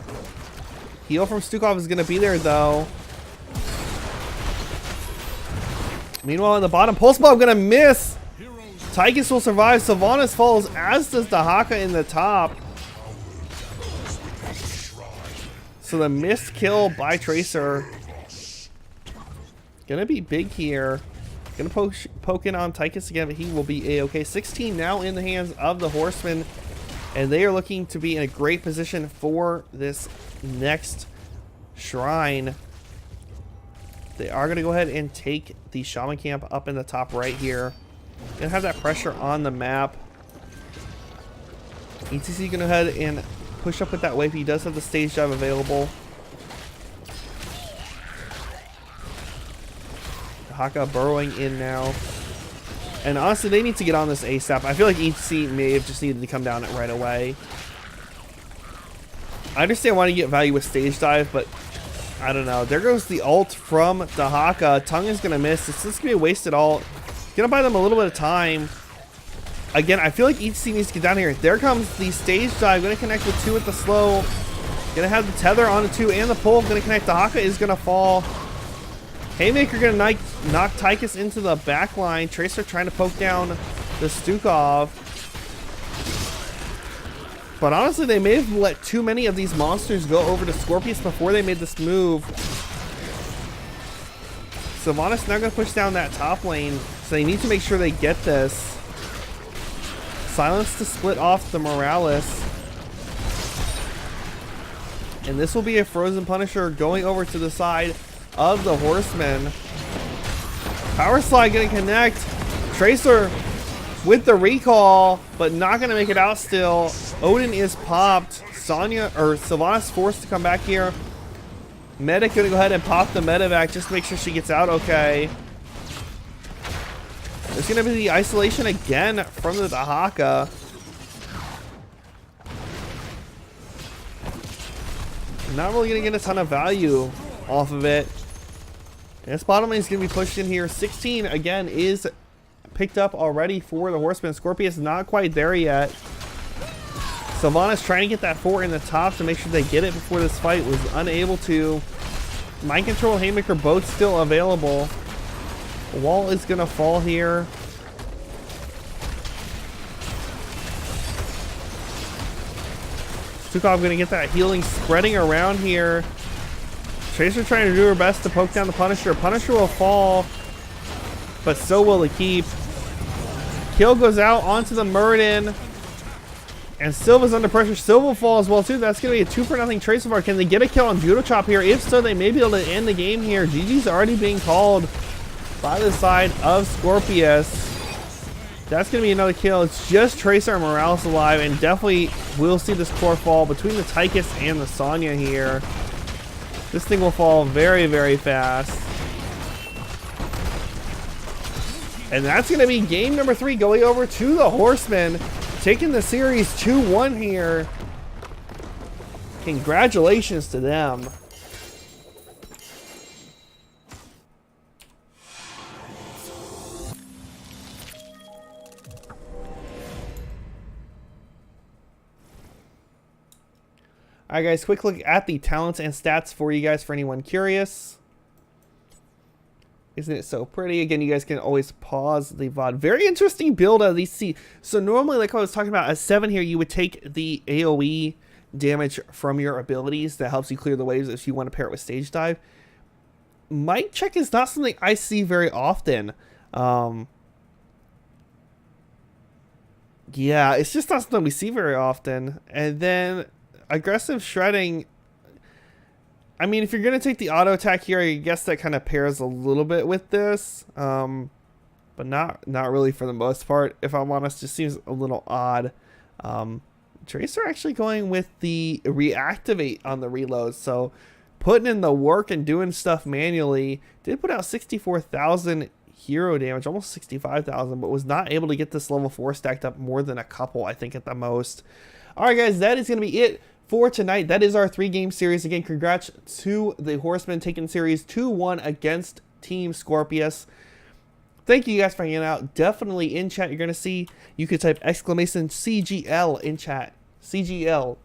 Heal from Stukov is going to be there, though. Meanwhile, in the bottom, Pulse Bomb going to miss. Tychus will survive. Sylvanas falls, as does the Haka in the top. So the missed kill by Tracer. Going to be big here. Going to poke in on Tychus again, but he will be A-okay. 16 now in the hands of the Horsemen. And they are looking to be in a great position for this next shrine. They are going to go ahead and take the Shaman Camp up in the top right here. Going to have that pressure on the map. ETC going to go ahead and push up with that wave. He does have the stage dive available. The Haka burrowing in now. And honestly, they need to get on this ASAP. I feel like ETC may have just needed to come down it right away. I understand why you get value with stage dive, but I don't know. There goes the ult from the Haka. Tongue is going to miss. It's just going to be a wasted ult. Going to buy them a little bit of time. Again, I feel like ETC needs to get down here. There comes the stage dive. Going to connect with 2 with the slow. Going to have the tether on the 2 and the pull. Going to connect. The Haka is going to fall. Haymaker going to knock Tychus into the back line. Tracer trying to poke down the Stukov. But honestly, they may have let too many of these monsters go over to Skorpious before they made this move. Sylvanas now going to push down that top lane. So they need to make sure they get this. Silence to split off the Morales. And this will be a Frozen Punisher going over to the side of the Horsemen. Power Slide going to connect. Tracer with the recall, but not going to make it out still. Odin is popped. Sylvanas forced to come back here. Medic going to go ahead and pop the medevac just to make sure she gets out okay. There's going to be the isolation again from the Dahaka. Not really going to get a ton of value off of it. And this bottom lane is going to be pushed in here. 16 again is picked up already for the Horsemen. Skorpious not quite there yet. Sylvanas trying to get that 4 in the top to make sure they get it before this fight. Was unable to. Mind Control, Haymaker both still available. The wall is going to fall here. Stukov going to get that healing spreading around here. Tracer trying to do her best to poke down the Punisher. Punisher will fall, but so will the keep. Kill goes out onto the Muradin. And Silva's under pressure. Silva will fall as well too. That's going to be a 2-0 Tracer bar. Can they get a kill on Judo Chop here? If so, they may be able to end the game here. GG's already being called by the side of Skorpious. That's going to be another kill. It's just Tracer and Morales alive, and definitely we'll see this core fall between the Tychus and the Sonya here. This thing will fall very, very fast. And that's going to be game number 3 going over to the Horsemen, taking the series 2-1 here. Congratulations to them. Alright guys, quick look at the talents and stats for you guys for anyone curious. Isn't it so pretty? Again, you guys can always pause the VOD. Very interesting build of these. So normally, like I was talking about, at 7 here, you would take the AoE damage from your abilities. That helps you clear the waves if you want to pair it with Stage Dive. Mic Check is not something I see very often. Yeah, it's just not something we see very often. And then Aggressive Shredding, I mean, if you're going to take the auto attack here, I guess that kind of pairs a little bit with this. But not really for the most part, if I'm honest. Just seems a little odd. Tracer actually going with the reactivate on the reload. So putting in the work and doing stuff manually. Did put out 64,000 hero damage, almost 65,000, but was not able to get this level 4 stacked up more than a couple, I think, at the most. Alright guys, that is going to be it for tonight. That is our 3-game series. Again, congrats to the Horsemen taking series 2-1 against Team Skorpious. Thank you guys for hanging out. Definitely in chat, you're going to see, you could type exclamation CGL in chat. CGL.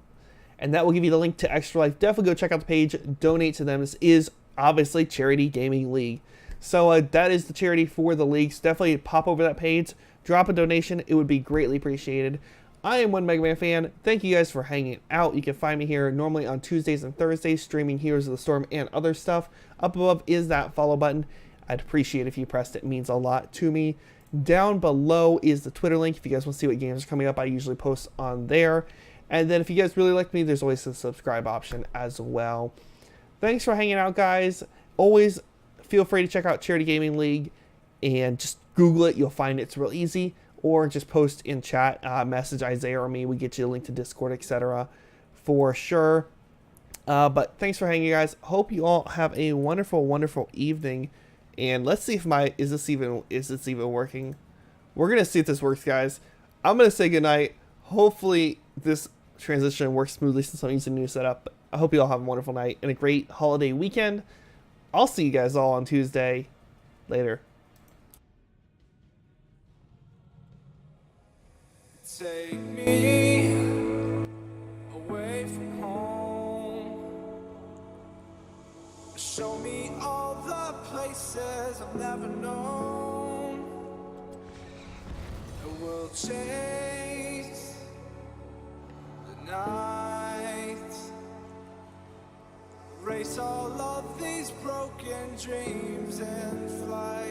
And that will give you the link to Extra Life. Definitely go check out the page. Donate to them. This is obviously Charity Gaming League. So that is the charity for the leagues. Definitely pop over that page. Drop a donation. It would be greatly appreciated. I am one Mega Man fan. Thank you guys for hanging out. You can find me here normally on Tuesdays and Thursdays, streaming Heroes of the Storm and other stuff. Up above is that follow button. I'd appreciate it if you pressed it. It means a lot to me. Down below is the Twitter link. If you guys want to see what games are coming up, I usually post on there. And then if you guys really like me, there's always the subscribe option as well. Thanks for hanging out, guys. Always feel free to check out Charity Gaming League and just Google it. You'll find it's real easy. Or just post in chat, message Isaiah or me. We get you a link to Discord, etc. for sure. But thanks for hanging, guys. Hope you all have a wonderful, wonderful evening. And let's see if is this even working? We're gonna see if this works, guys. I'm gonna say goodnight. Hopefully this transition works smoothly since I'm using a new setup. But I hope you all have a wonderful night and a great holiday weekend. I'll see you guys all on Tuesday. Later. Take me away from home. Show me all the places I've never known. The world chase the night. Erase all of these broken dreams and fly.